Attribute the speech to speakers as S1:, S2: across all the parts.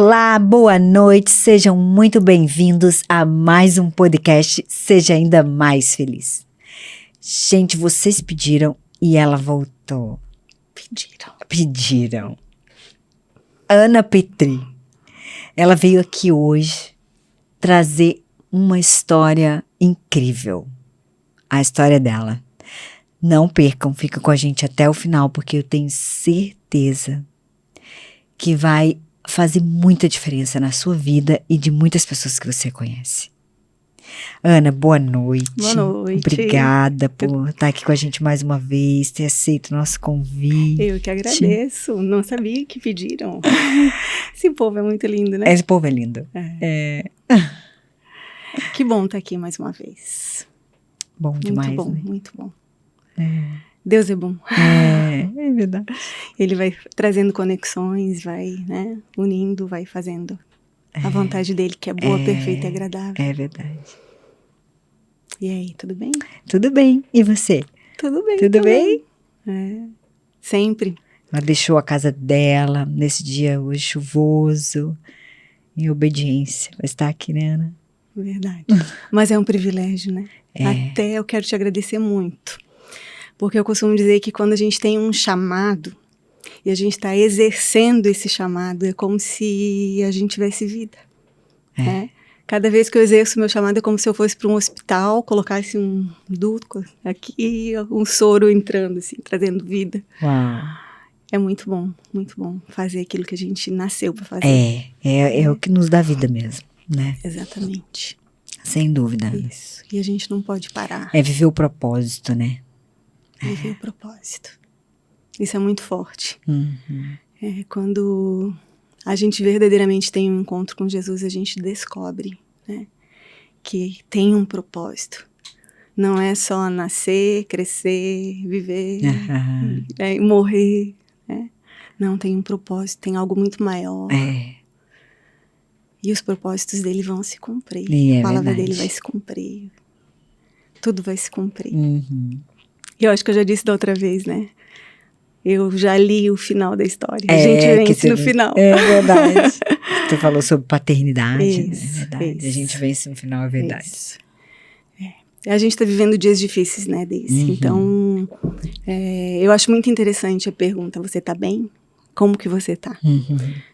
S1: Olá, boa noite, sejam muito bem-vindos a mais um podcast Seja Ainda Mais Feliz. Gente, vocês pediram e ela voltou. Pediram. Ana Petri. Ela veio aqui hoje trazer uma história incrível. A história dela. Não percam, fica com a gente até o final, porque eu tenho certeza que vai fazer muita diferença na sua vida e de muitas pessoas que você conhece. Ana, boa noite.
S2: Boa noite.
S1: Obrigada por estar aqui com a gente mais uma vez, ter aceito o nosso convite.
S2: Eu que agradeço. Não sabia que pediram. Esse povo é muito lindo, né?
S1: Esse povo é lindo.
S2: Que bom estar aqui mais uma vez.
S1: Bom demais,
S2: muito bom,
S1: né?
S2: muito bom. Deus é bom.
S1: É verdade.
S2: Ele vai trazendo conexões, vai, né, unindo, vai fazendo a vontade dele, que é boa, perfeita e agradável.
S1: É verdade.
S2: E aí, tudo bem?
S1: Tudo bem. E você?
S2: Tudo bem.
S1: Tudo bem?
S2: Sempre.
S1: Ela deixou a casa dela nesse dia hoje chuvoso, em obediência. Vai estar aqui, né, Ana?
S2: Verdade. Mas é um privilégio, né? Até eu quero te agradecer muito. Porque eu costumo dizer que quando a gente tem um chamado e a gente está exercendo esse chamado, é como se a gente tivesse vida. Né? Cada vez que eu exerço meu chamado é como se eu fosse para um hospital, colocasse um duto aqui, um soro entrando, assim, trazendo vida.
S1: Uau.
S2: É muito bom fazer aquilo que a gente nasceu para fazer.
S1: É o que nos dá vida mesmo, né?
S2: Exatamente.
S1: Sem dúvida.
S2: Isso. E a gente não pode parar.
S1: É viver o propósito, né?
S2: Viver o propósito. Isso é muito forte.
S1: Uhum.
S2: Quando a gente verdadeiramente tem um encontro com Jesus, a gente descobre, né, que tem um propósito. Não é só nascer, crescer, viver, e morrer. Né? Não, tem um propósito, tem algo muito maior. E os propósitos dele vão se cumprir. A palavra dele vai se cumprir. Tudo vai se cumprir. E eu acho que eu já disse da outra vez, né? Eu já li o final da história. A gente vence no final. É
S1: verdade. Você falou sobre paternidade.
S2: Isso,
S1: é verdade.
S2: isso.
S1: A gente vence no final, é verdade.
S2: Isso. A gente está vivendo dias difíceis, né, Daisy? Então, eu acho muito interessante a pergunta, você tá bem? Como que você tá?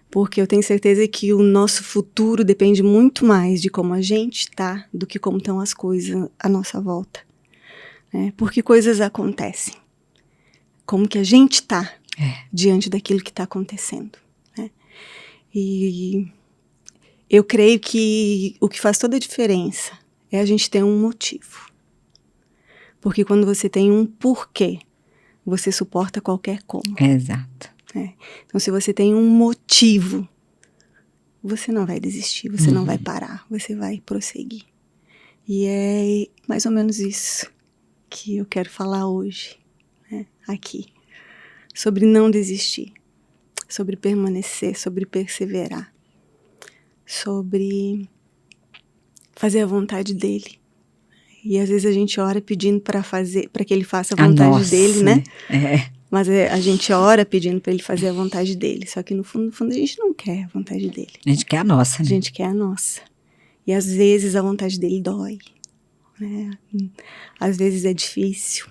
S2: Porque eu tenho certeza que o nosso futuro depende muito mais de como a gente tá do que como estão as coisas à nossa volta. Porque coisas acontecem. Como que a gente tá diante daquilo que está acontecendo. Né? E eu creio que o que faz toda a diferença é a gente ter um motivo. Porque quando você tem um porquê, você suporta qualquer como.
S1: Exato.
S2: Então, se você tem um motivo, você não vai desistir, você não vai parar, você vai prosseguir. E é mais ou menos isso que eu quero falar hoje, né, aqui. Sobre não desistir, sobre permanecer, sobre perseverar, sobre fazer a vontade dele. E às vezes a gente ora pedindo para que ele faça a vontade dele, né? Mas a gente ora pedindo para ele fazer a vontade dele. Só que no fundo a gente não quer a vontade dele.
S1: A gente quer a nossa, né?
S2: A gente quer a nossa. E às vezes a vontade dele dói. Né? Às vezes é difícil.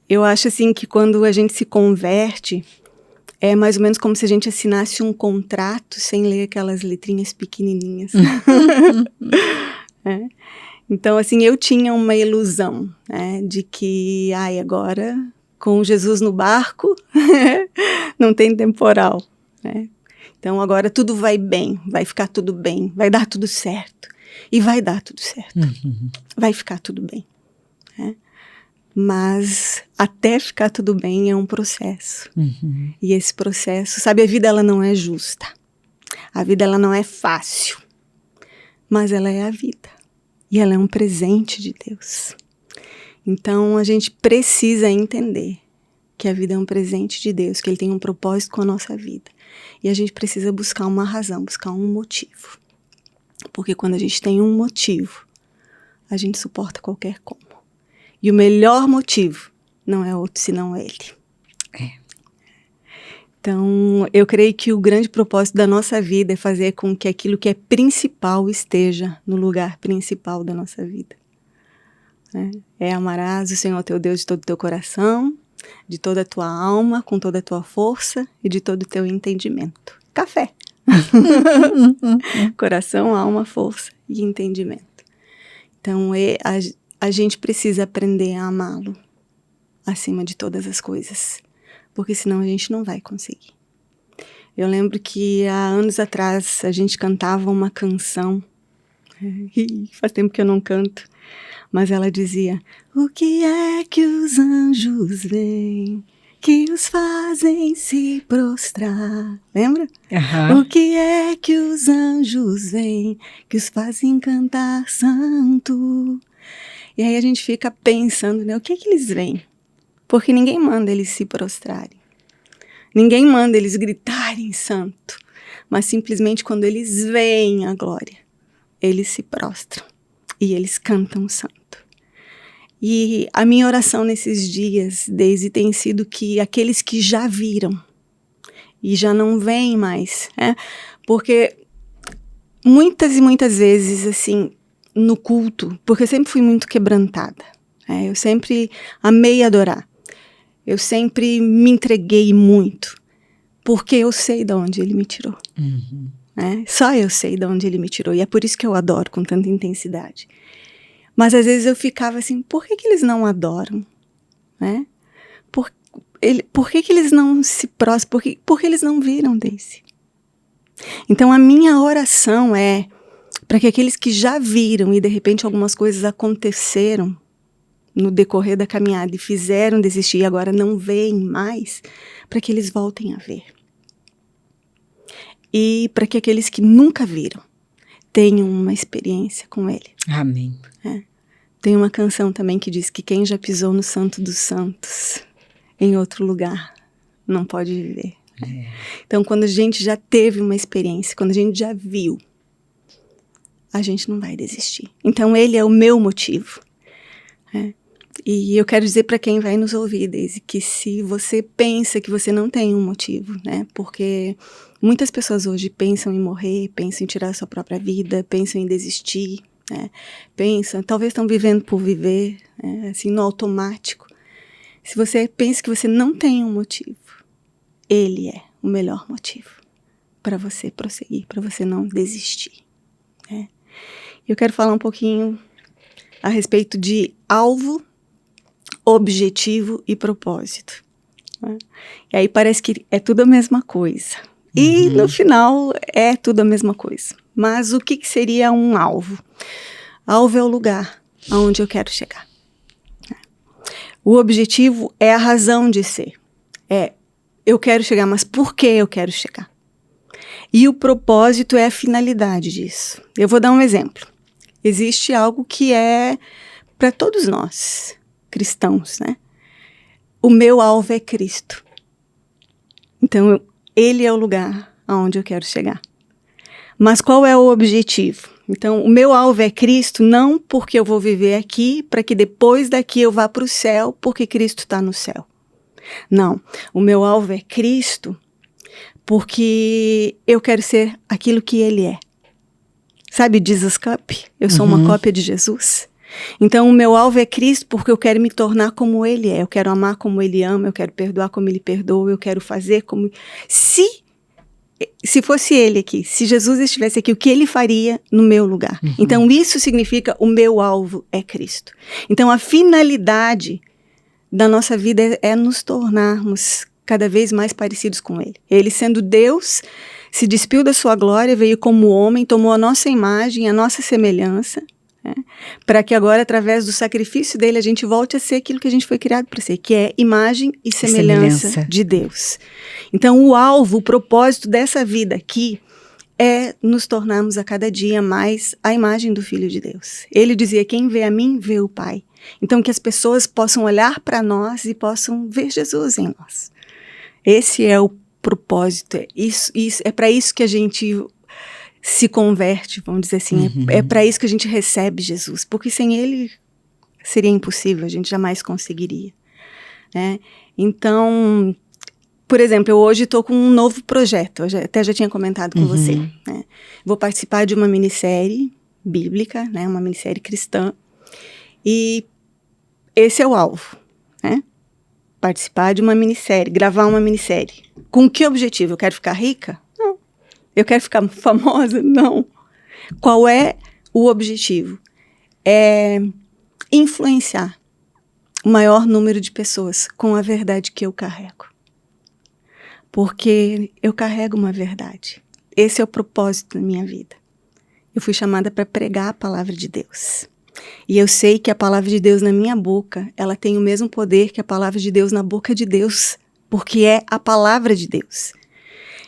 S2: Eu acho assim que quando a gente se converte, é mais ou menos como se a gente assinasse um contrato sem ler aquelas letrinhas pequenininhas. Então, assim, eu tinha uma ilusão, né, de que, agora, com Jesus no barco, não tem temporal. Né? Então, agora tudo vai bem, vai ficar tudo bem, vai dar tudo certo. E vai dar tudo certo. Vai ficar tudo bem. Né? Mas até ficar tudo bem é um processo. E esse processo, sabe, a vida ela não é justa. A vida ela não é fácil. Mas ela é a vida. E ela é um presente de Deus. Então a gente precisa entender que a vida é um presente de Deus, que Ele tem um propósito com a nossa vida. E a gente precisa buscar uma razão, buscar um motivo. Porque quando a gente tem um motivo, a gente suporta qualquer como. E o melhor motivo não é outro senão Ele. Então, eu creio que o grande propósito da nossa vida é fazer com que aquilo que é principal esteja no lugar principal da nossa vida. Né? Amarás o Senhor teu Deus de todo o teu coração, de toda a tua alma, com toda a tua força e de todo o teu entendimento. Café. Coração, alma, força e entendimento. Então, a gente precisa aprender a amá-lo acima de todas as coisas, porque senão a gente não vai conseguir. Eu lembro que há anos atrás a gente cantava uma canção, e faz tempo que eu não canto, mas ela dizia: o que é que os anjos veem, que os fazem se prostrar? Lembra?
S1: Uhum.
S2: O que é que os anjos veem, que os fazem cantar santo? E aí a gente fica pensando, né, o que eles veem? Porque ninguém manda eles se prostrarem. Ninguém manda eles gritarem santo. Mas simplesmente quando eles veem a glória, eles se prostram e eles cantam santo. E a minha oração nesses dias, Daisy, tem sido que aqueles que já viram e já não veem mais, né? Porque muitas e muitas vezes, assim, no culto, porque eu sempre fui muito quebrantada, né? Eu sempre amei adorar. Eu sempre me entreguei muito, porque eu sei de onde ele me tirou.
S1: Uhum.
S2: Né? Só eu sei de onde ele me tirou, e é por isso que eu adoro com tanta intensidade. Mas às vezes eu ficava assim, por que eles não adoram? Né? Por que eles não se prostram? Por que eles não viram desse? Então a minha oração é para que aqueles que já viram e de repente algumas coisas aconteceram no decorrer da caminhada e fizeram desistir e agora não veem mais, para que eles voltem a ver. E para que aqueles que nunca viram tenham uma experiência com ele.
S1: Amém.
S2: Tem uma canção também que diz que quem já pisou no Santo dos Santos em outro lugar não pode viver. Então, quando a gente já teve uma experiência, quando a gente já viu, a gente não vai desistir. Então, ele é o meu motivo. E eu quero dizer para quem vai nos ouvir, Daisy, que se você pensa que você não tem um motivo, né? Porque muitas pessoas hoje pensam em morrer, pensam em tirar a sua própria vida, pensam em desistir, né? Pensam, talvez estão vivendo por viver, né? Assim, no automático. Se você pensa que você não tem um motivo, ele é o melhor motivo para você prosseguir, para você não desistir, né? Eu quero falar um pouquinho a respeito de alvo, objetivo e propósito. Né? E aí parece que é tudo a mesma coisa. E no final é tudo a mesma coisa. Mas o que seria um alvo? Alvo é o lugar aonde eu quero chegar. O objetivo é a razão de ser. Eu quero chegar, mas por que eu quero chegar? E o propósito é a finalidade disso. Eu vou dar um exemplo. Existe algo que é para todos nós, cristãos, né? O meu alvo é Cristo. Então, ele é o lugar aonde eu quero chegar. Mas qual é o objetivo? Então, o meu alvo é Cristo, não porque eu vou viver aqui, para que depois daqui eu vá para o céu, porque Cristo está no céu. Não, o meu alvo é Cristo, porque eu quero ser aquilo que ele é. Sabe Jesus Cup? Eu sou uma cópia de Jesus. Então, o meu alvo é Cristo porque eu quero me tornar como ele é. Eu quero amar como ele ama, eu quero perdoar como ele perdoa, eu quero fazer como... Se fosse ele aqui, se Jesus estivesse aqui, o que ele faria no meu lugar? Então, isso significa o meu alvo é Cristo. Então, a finalidade da nossa vida é nos tornarmos cada vez mais parecidos com ele. Ele, sendo Deus, se despiu da sua glória, veio como homem, tomou a nossa imagem, a nossa semelhança, né? Para que agora, através do sacrifício dele, a gente volte a ser aquilo que a gente foi criado para ser, que é imagem e semelhança de Deus. Então, o alvo, o propósito dessa vida aqui é nos tornarmos a cada dia mais a imagem do Filho de Deus. Ele dizia, quem vê a mim, vê o Pai. Então, que as pessoas possam olhar para nós e possam ver Jesus em nós. Esse é o propósito, é para isso que a gente se converte, vamos dizer assim, é para isso que a gente recebe Jesus, porque sem ele seria impossível, a gente jamais conseguiria, né? Então, por exemplo, eu hoje estou com um novo projeto, eu até já tinha comentado com você, né? Vou participar de uma minissérie bíblica, né? Uma minissérie cristã, e esse é o alvo, né? Participar de uma minissérie, gravar uma minissérie. Com que objetivo? Eu quero ficar rica? Não. Eu quero ficar famosa? Não. Qual é o objetivo? É influenciar o maior número de pessoas com a verdade que eu carrego. Porque eu carrego uma verdade. Esse é o propósito da minha vida. Eu fui chamada para pregar a palavra de Deus. E eu sei que a palavra de Deus na minha boca, ela tem o mesmo poder que a palavra de Deus na boca de Deus, porque é a palavra de Deus.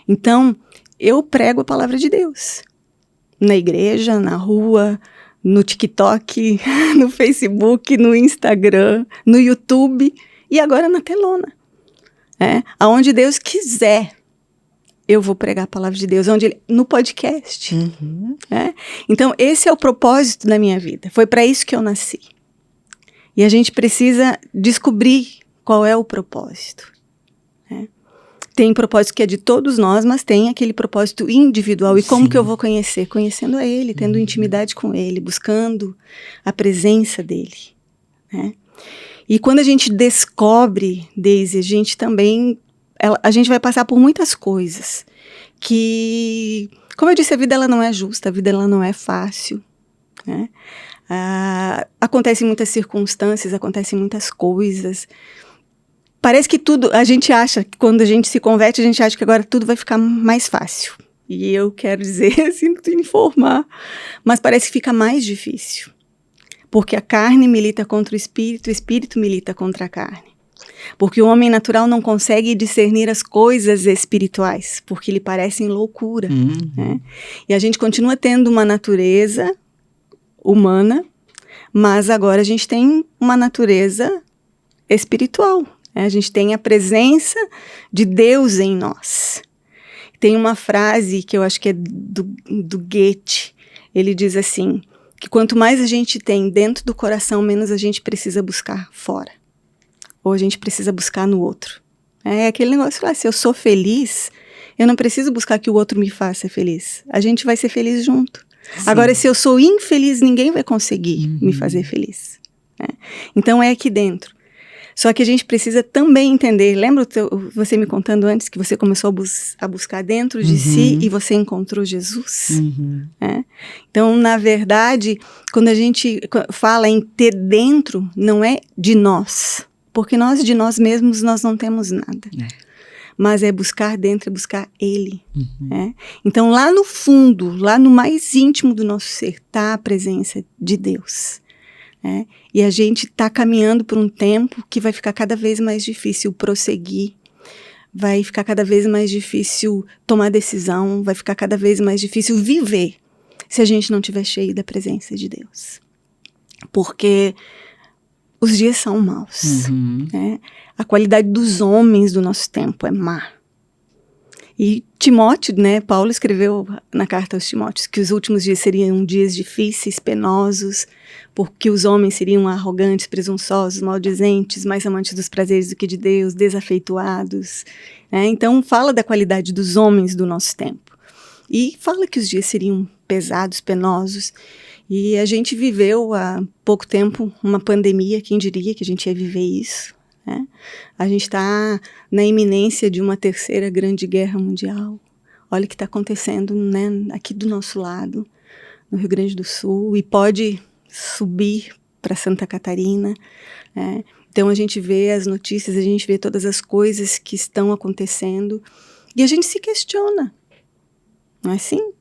S2: Então, eu prego a palavra de Deus. Na igreja, na rua, no TikTok, no Facebook, no Instagram, no YouTube e agora na telona. Aonde Deus quiser, eu vou pregar a palavra de Deus, no podcast. Então, esse é o propósito da minha vida. Foi para isso que eu nasci. E a gente precisa descobrir qual é o propósito. Tem propósito que é de todos nós, mas tem aquele propósito individual. E como que eu vou conhecer? Conhecendo a Ele, tendo intimidade com Ele, buscando a presença dEle. E quando a gente descobre, Daisy, a gente também... a gente vai passar por muitas coisas que, como eu disse, a vida ela não é justa, a vida ela não é fácil, né? Acontecem muitas circunstâncias, acontecem muitas coisas. Parece que tudo, a gente acha que quando a gente se converte, a gente acha que agora tudo vai ficar mais fácil. E eu quero dizer, sinto informar, mas parece que fica mais difícil. Porque a carne milita contra o espírito milita contra a carne. Porque o homem natural não consegue discernir as coisas espirituais, porque lhe parecem loucura. Né? E a gente continua tendo uma natureza humana, mas agora a gente tem uma natureza espiritual. Né? A gente tem a presença de Deus em nós. Tem uma frase que eu acho que é do Goethe. Ele diz assim, que quanto mais a gente tem dentro do coração, menos a gente precisa buscar fora. Ou a gente precisa buscar no outro. É aquele negócio lá, se eu sou feliz, eu não preciso buscar que o outro me faça feliz. A gente vai ser feliz junto. Sim. Agora, se eu sou infeliz, ninguém vai conseguir me fazer feliz. Né? Então, é aqui dentro. Só que a gente precisa também entender, lembra você me contando antes que você começou a buscar dentro de si e você encontrou Jesus? Né? Então, na verdade, quando a gente fala em ter dentro, não é de nós. Porque nós, de nós mesmos, nós não temos nada. Mas é buscar dentro, é buscar Ele. Né? Então, lá no fundo, lá no mais íntimo do nosso ser, está a presença de Deus. Né? E a gente está caminhando por um tempo que vai ficar cada vez mais difícil prosseguir. Vai ficar cada vez mais difícil tomar decisão. Vai ficar cada vez mais difícil viver se a gente não estiver cheio da presença de Deus. Porque os dias são maus. Né? A qualidade dos homens do nosso tempo é má. E Timóteo, né, Paulo escreveu na carta aos Timóteos que os últimos dias seriam dias difíceis, penosos, porque os homens seriam arrogantes, presunçosos, maldizentes, mais amantes dos prazeres do que de Deus, desafeituados. Né? Então fala da qualidade dos homens do nosso tempo. E fala que os dias seriam pesados, penosos. E a gente viveu há pouco tempo uma pandemia, quem diria que a gente ia viver isso? Né? A gente está na iminência de uma terceira grande guerra mundial. Olha o que está acontecendo, né, aqui do nosso lado, no Rio Grande do Sul, e pode subir para Santa Catarina. Né? Então a gente vê as notícias, a gente vê todas as coisas que estão acontecendo e a gente se questiona. Não é assim?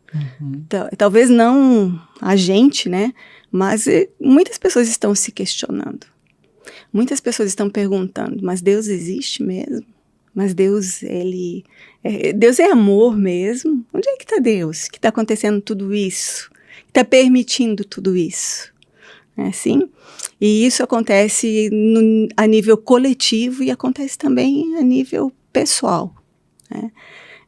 S2: Talvez não a gente, né? Mas muitas pessoas estão se questionando. Muitas pessoas estão perguntando, mas Deus existe mesmo? Mas Deus, Deus é amor mesmo? Onde é que está Deus? Que está acontecendo tudo isso? Que está permitindo tudo isso? É assim? E isso acontece a nível coletivo e acontece também a nível pessoal. Né?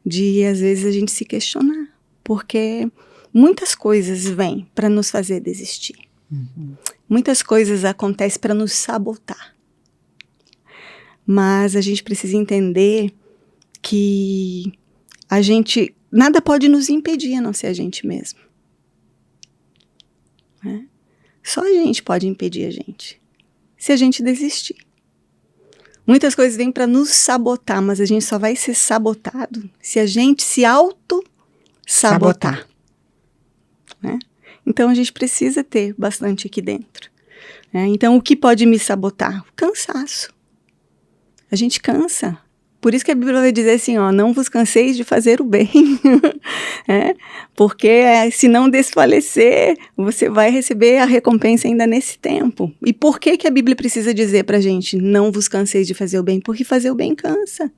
S2: De, às vezes, a gente se questionar. Porque muitas coisas vêm para nos fazer desistir. Muitas coisas acontecem para nos sabotar. Mas a gente precisa entender que nada pode nos impedir a não ser a gente mesmo. Né? Só a gente pode impedir a gente, se a gente desistir. Muitas coisas vêm para nos sabotar, mas a gente só vai ser sabotado se a gente se auto-sabotar. Né? Então a gente precisa ter bastante aqui dentro. Né? Então o que pode me sabotar? O cansaço. A gente cansa. Por isso que a Bíblia vai dizer assim, ó, não vos canseis de fazer o bem. Porque se não desfalecer, você vai receber a recompensa ainda nesse tempo. E por que a Bíblia precisa dizer pra gente, não vos canseis de fazer o bem? Porque fazer o bem cansa.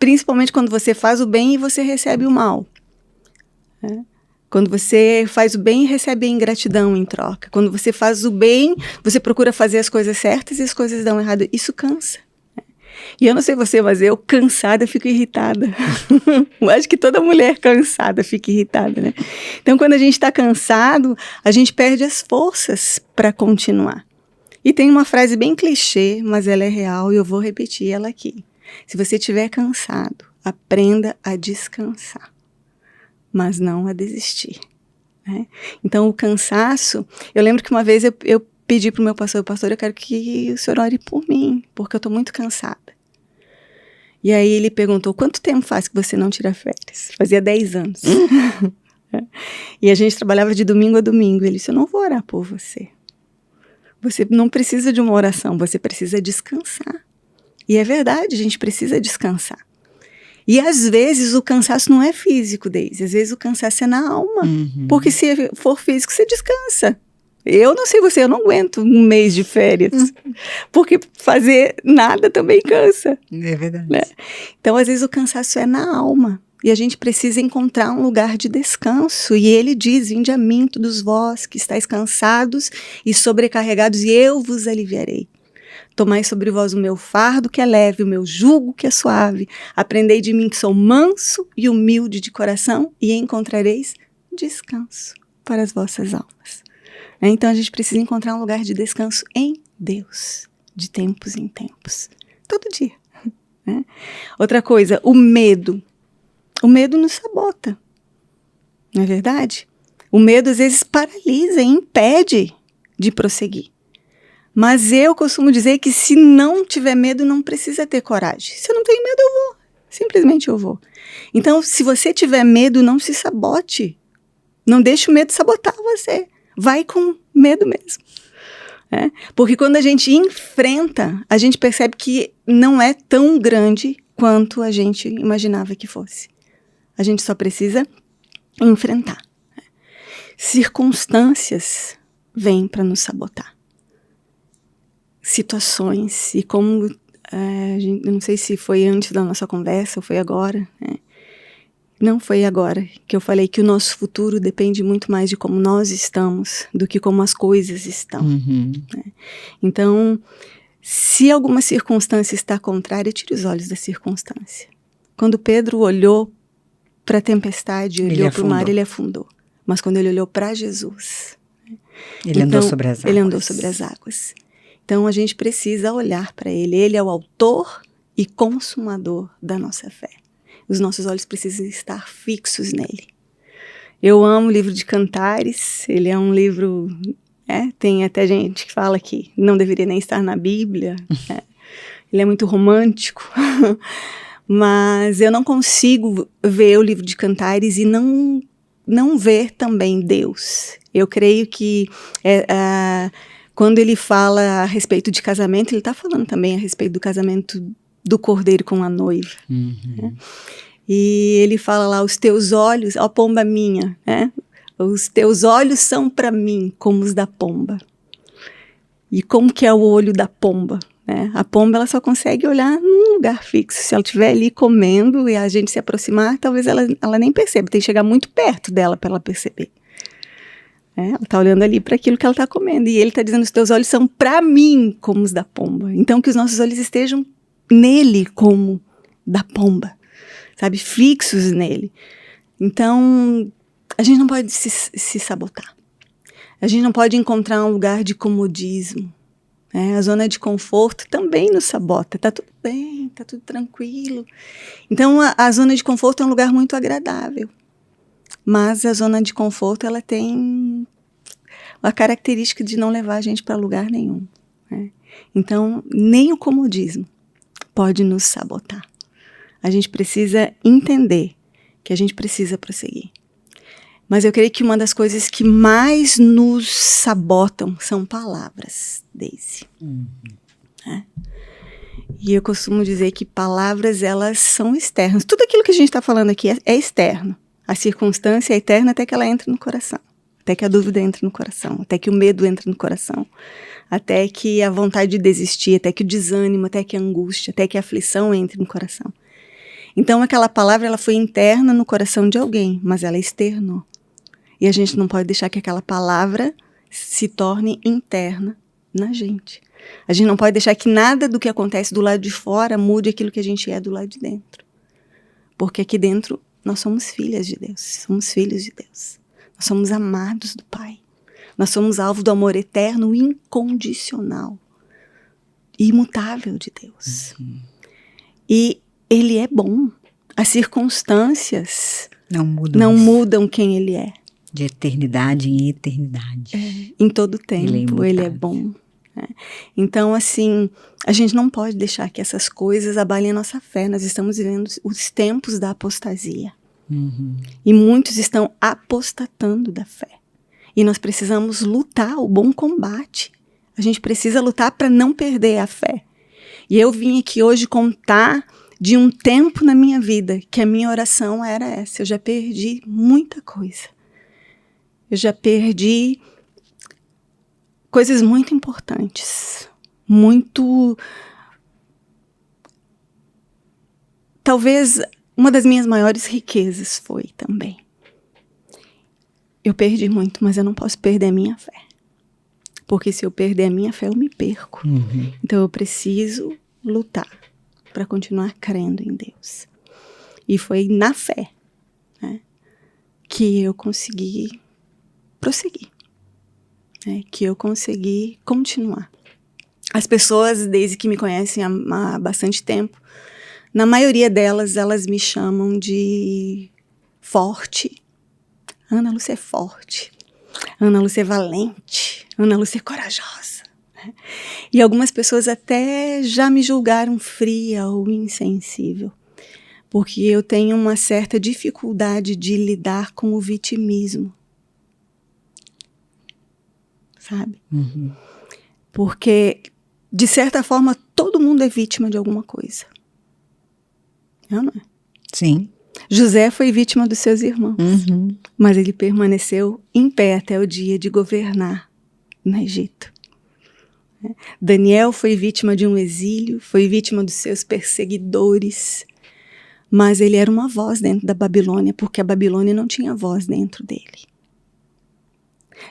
S2: Principalmente quando você faz o bem e você recebe o mal. Quando você faz o bem e recebe a ingratidão em troca. Quando você faz o bem, você procura fazer as coisas certas e as coisas dão errado. Isso cansa. E eu não sei você, mas eu cansada fico irritada. Eu acho que toda mulher cansada fica irritada, né? Então, quando a gente está cansado, a gente perde as forças para continuar. E tem uma frase bem clichê, mas ela é real e eu vou repetir ela aqui. Se você estiver cansado, aprenda a descansar, mas não a desistir. Né? Então, o cansaço... Eu lembro que uma vez eu pedi para o meu pastor, eu quero que o senhor ore por mim, porque eu estou muito cansada. E aí ele perguntou, quanto tempo faz que você não tira férias? Fazia 10 anos. E a gente trabalhava de domingo a domingo. Ele disse, eu não vou orar por você. Você não precisa de uma oração, você precisa descansar. E é verdade, a gente precisa descansar. E às vezes o cansaço não é físico, Deise. Às vezes o cansaço é na alma. Porque se for físico, você descansa. Eu não sei você, eu não aguento um mês de férias. Porque fazer nada também cansa.
S1: É verdade.
S2: Né? Então, às vezes, o cansaço é na alma. E a gente precisa encontrar um lugar de descanso. E ele diz, vinde a mim, todos vós que estáis cansados e sobrecarregados, e eu vos aliviarei. Tomai sobre vós o meu fardo que é leve, o meu jugo que é suave. Aprendei de mim que sou manso e humilde de coração, e encontrareis descanso para as vossas almas. Então a gente precisa encontrar um lugar de descanso em Deus, de tempos em tempos, todo dia. Né? Outra coisa, o medo. O medo nos sabota, não é verdade? O medo às vezes paralisa e impede de prosseguir. Mas eu costumo dizer que se não tiver medo, não precisa ter coragem. Se eu não tenho medo, eu vou. Simplesmente eu vou. Então, se você tiver medo, não se sabote. Não deixe o medo sabotar você. Vai com medo mesmo. Porque quando a gente enfrenta, a gente percebe que não é tão grande quanto a gente imaginava que fosse. A gente só precisa enfrentar. Circunstâncias vêm para nos sabotar. Situações, e como, eu não sei se foi antes da nossa conversa ou foi agora, né? Não foi agora que eu falei que o nosso futuro depende muito mais de como nós estamos do que como as coisas estão. Né? Então, se alguma circunstância está contrária, tire os olhos da circunstância. Quando Pedro olhou para a tempestade, olhou para o mar, ele afundou. Mas quando ele olhou para Jesus,
S1: ele andou sobre as águas.
S2: Ele andou sobre as águas. Então, a gente precisa olhar para ele. Ele é o autor e consumador da nossa fé. Os nossos olhos precisam estar fixos nele. Eu amo o livro de Cantares. Ele é um livro... tem até gente que fala que não deveria nem estar na Bíblia. Ele é muito romântico. Mas eu não consigo ver o livro de Cantares e não ver também Deus. Eu creio que... quando ele fala a respeito de casamento, ele está falando também a respeito do casamento do cordeiro com a noiva. Né? E ele fala lá, os teus olhos, ó pomba minha, né? Os teus olhos são para mim como os da pomba. E como que é o olho da pomba? Né? A pomba ela só consegue olhar num lugar fixo. Se ela estiver ali comendo e a gente se aproximar, talvez ela nem perceba. Tem que chegar muito perto dela para ela perceber. Ela está olhando ali para aquilo que ela está comendo. E ele está dizendo, os teus olhos são para mim como os da pomba. Então, que os nossos olhos estejam nele como da pomba. Sabe? Fixos nele. Então, a gente não pode se sabotar. A gente não pode encontrar um lugar de comodismo. A zona de conforto também nos sabota. Tá tudo bem, tá tudo tranquilo. Então, a zona de conforto é um lugar muito agradável. Mas a zona de conforto, ela tem a característica de não levar a gente para lugar nenhum. Né? Então, nem o comodismo pode nos sabotar. A gente precisa entender que a gente precisa prosseguir. Mas eu creio que uma das coisas que mais nos sabotam são palavras, Daisy. E eu costumo dizer que palavras, elas são externas. Tudo aquilo que a gente está falando aqui é externo. A circunstância é eterna até que ela entre no coração. Até que a dúvida entre no coração. Até que o medo entre no coração. Até que a vontade de desistir. Até que o desânimo. Até que a angústia. Até que a aflição entre no coração. Então aquela palavra, ela foi interna no coração de alguém. Mas ela externou. E a gente não pode deixar que aquela palavra se torne interna na gente. A gente não pode deixar que nada do que acontece do lado de fora mude aquilo que a gente é do lado de dentro. Porque aqui dentro nós somos filhas de Deus, somos filhos de Deus. Nós somos amados do Pai. Nós somos alvo do amor eterno, incondicional, imutável de Deus. E Ele é bom. As circunstâncias não mudam quem Ele é.
S1: De eternidade em eternidade.
S2: Em todo tempo, Ele é bom. Então, assim, a gente não pode deixar que essas coisas abalem a nossa fé. Nós estamos vivendo os tempos da apostasia. E muitos estão apostatando da fé. E nós precisamos lutar o bom combate. A gente precisa lutar para não perder a fé. E eu vim aqui hoje contar de um tempo na minha vida que a minha oração era essa. Eu já perdi muita coisa. Eu já perdi coisas muito importantes, talvez uma das minhas maiores riquezas foi também. Eu perdi muito, mas eu não posso perder a minha fé. Porque se eu perder a minha fé, eu me perco. Então eu preciso lutar para continuar crendo em Deus. E foi na fé, né, que eu consegui prosseguir. Que eu consegui continuar. As pessoas, desde que me conhecem há bastante tempo, na maioria delas, elas me chamam de forte. Ana Lúcia é forte. Ana Lúcia é valente. Ana Lúcia é corajosa. E algumas pessoas até já me julgaram fria ou insensível. Porque eu tenho uma certa dificuldade de lidar com o vitimismo. Sabe? Porque, de certa forma, todo mundo é vítima de alguma coisa. Não é?
S1: Sim.
S2: José foi vítima dos seus irmãos, mas ele permaneceu em pé até o dia de governar no Egito. Daniel foi vítima de um exílio, foi vítima dos seus perseguidores, mas ele era uma voz dentro da Babilônia, porque a Babilônia não tinha voz dentro dele.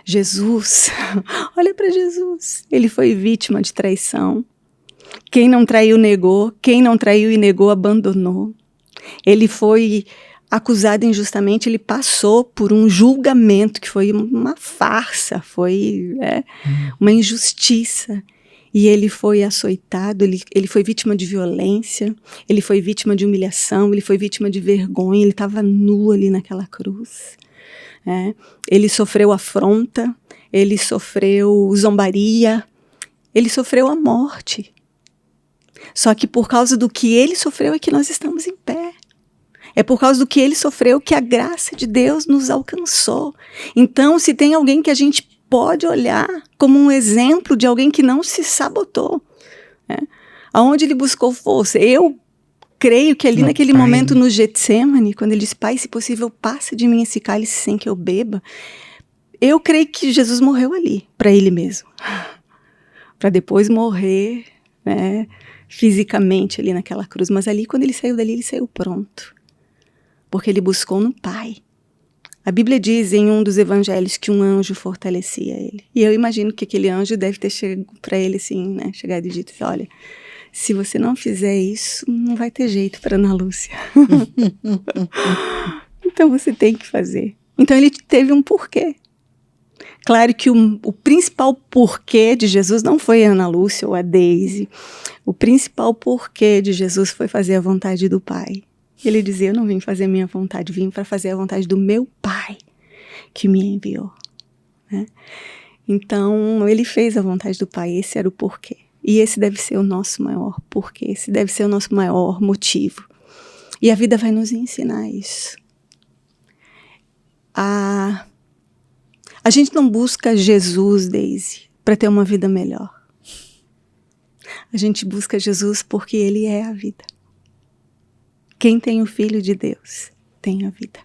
S2: Jesus, olha para Jesus, ele foi vítima de traição. Quem não traiu negou, quem não traiu e negou abandonou. Ele foi acusado injustamente, ele passou por um julgamento que foi uma farsa, foi uma injustiça. E ele foi açoitado, ele foi vítima de violência, ele foi vítima de humilhação, ele foi vítima de vergonha, ele estava nu ali naquela cruz. Ele sofreu afronta, ele sofreu zombaria, ele sofreu a morte. Só que por causa do que ele sofreu é que nós estamos em pé. É por causa do que ele sofreu que a graça de Deus nos alcançou. Então, se tem alguém que a gente pode olhar como um exemplo de alguém que não se sabotou, aonde ele buscou força, eu creio que ali naquele momento no Getsemane, quando ele disse, Pai, se possível, passa de mim esse cálice sem que eu beba, eu creio que Jesus morreu ali, para ele mesmo. Para depois morrer, fisicamente ali naquela cruz. Mas ali, quando ele saiu dali, ele saiu pronto. Porque ele buscou no Pai. A Bíblia diz em um dos evangelhos que um anjo fortalecia ele. E eu imagino que aquele anjo deve ter chegado para ele assim, chegado e dito, olha, se você não fizer isso, não vai ter jeito para Ana Lúcia. Então você tem que fazer. Então ele teve um porquê. Claro que o principal porquê de Jesus não foi a Ana Lúcia ou a Daisy. O principal porquê de Jesus foi fazer a vontade do Pai. Ele dizia, eu não vim fazer a minha vontade, vim para fazer a vontade do meu Pai, que me enviou. Né? Então, ele fez a vontade do Pai, esse era o porquê. E esse deve ser o nosso maior porquê, esse deve ser o nosso maior motivo. E a vida vai nos ensinar isso. A gente não busca Jesus, Daisy, para ter uma vida melhor. A gente busca Jesus porque Ele é a vida. Quem tem o Filho de Deus tem a vida.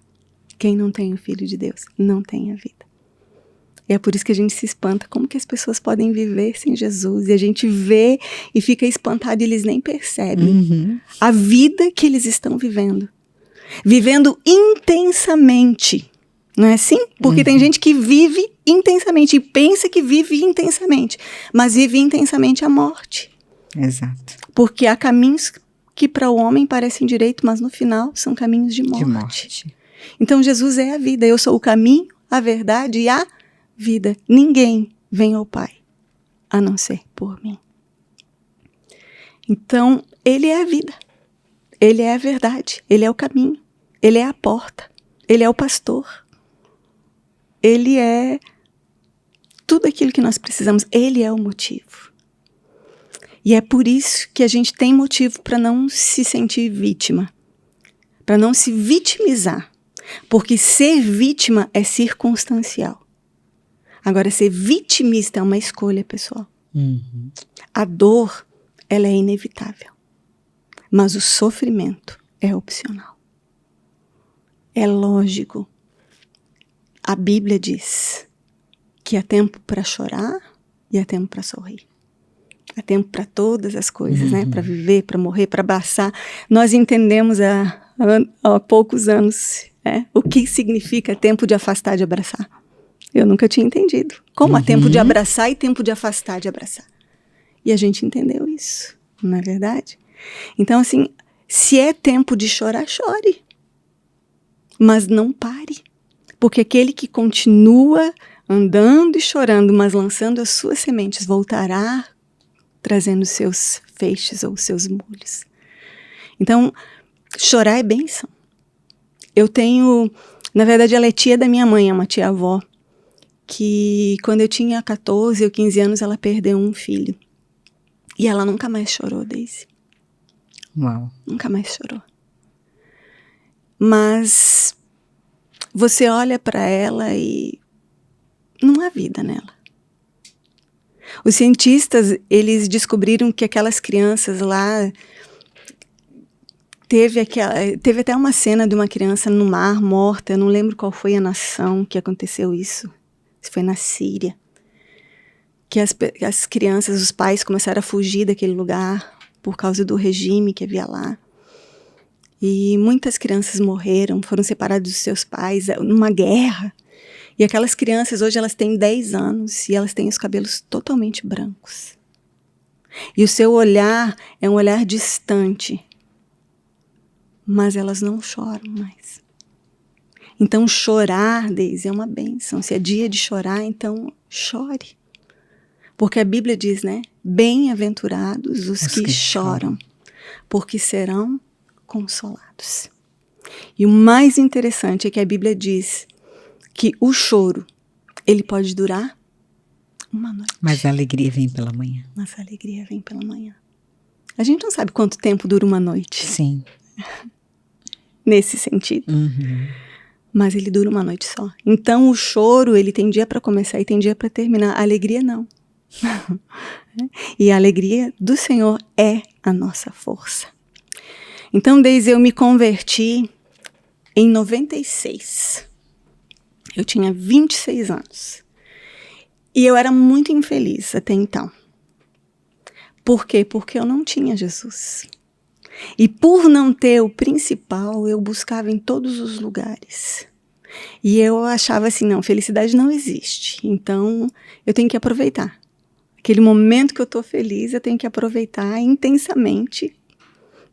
S2: Quem não tem o Filho de Deus não tem a vida. E é por isso que a gente se espanta. Como que as pessoas podem viver sem Jesus? E a gente vê e fica espantado e eles nem percebem a vida que eles estão vivendo. Vivendo intensamente. Não é assim? Porque tem gente que vive intensamente e pensa que vive intensamente, mas vive intensamente a morte.
S1: Exato.
S2: Porque há caminhos que para o homem parecem direito, mas no final são caminhos de morte. Então Jesus é a vida. Eu sou o caminho, a verdade e a vida. Ninguém vem ao Pai a não ser por mim. Então, Ele é a vida. Ele é a verdade. Ele é o caminho. Ele é a porta. Ele é o pastor. Ele é tudo aquilo que nós precisamos. Ele é o motivo. E é por isso que a gente tem motivo para não se sentir vítima. Para não se vitimizar. Porque ser vítima é circunstancial. Agora, ser vitimista é uma escolha, pessoal. A dor, ela é inevitável. Mas o sofrimento é opcional. É lógico. A Bíblia diz que há tempo para chorar e há tempo para sorrir. Há tempo para todas as coisas, né? Para viver, para morrer, para abraçar. Nós entendemos há poucos anos o que significa tempo de afastar de abraçar. Eu nunca tinha entendido. Como há tempo de abraçar e tempo de afastar de abraçar. E a gente entendeu isso, não é verdade? Então, assim, se é tempo de chorar, chore. Mas não pare. Porque aquele que continua andando e chorando, mas lançando as suas sementes, voltará trazendo seus feixes ou seus molhos. Então, chorar é bênção. Eu tenho, na verdade, ela é tia da minha mãe, é uma tia-avó, que quando eu tinha 14 ou 15 anos, ela perdeu um filho. E ela nunca mais chorou, Daisy.
S1: Uau.
S2: Nunca mais chorou. Mas você olha para ela e não há vida nela. Os cientistas, eles descobriram que aquelas crianças lá... Teve até uma cena de uma criança no mar, morta. Eu não lembro qual foi a nação que aconteceu isso. Se foi na Síria. Que as crianças, os pais começaram a fugir daquele lugar por causa do regime que havia lá. E muitas crianças morreram, foram separadas dos seus pais numa guerra. E aquelas crianças hoje elas têm 10 anos e elas têm os cabelos totalmente brancos. E o seu olhar é um olhar distante. Mas elas não choram mais. Então chorar, Daisy, é uma bênção. Se é dia de chorar, então chore. Porque a Bíblia diz, né? Bem-aventurados os que choram, porque serão consolados. E o mais interessante é que a Bíblia diz que o choro, ele pode durar uma noite.
S1: Mas a alegria vem pela manhã.
S2: Mas a alegria vem pela manhã. A gente não sabe quanto tempo dura uma noite.
S1: Sim.
S2: Nesse sentido. Mas ele dura uma noite só. Então o choro, ele tem dia para começar e tem dia para terminar. A alegria não. E a alegria do Senhor é a nossa força. Então, desde eu me converti em 96. Eu tinha 26 anos. E eu era muito infeliz até então. Por quê? Porque eu não tinha Jesus. E por não ter o principal, eu buscava em todos os lugares. E eu achava assim, não, felicidade não existe. Então, eu tenho que aproveitar. Aquele momento que eu estou feliz, eu tenho que aproveitar intensamente,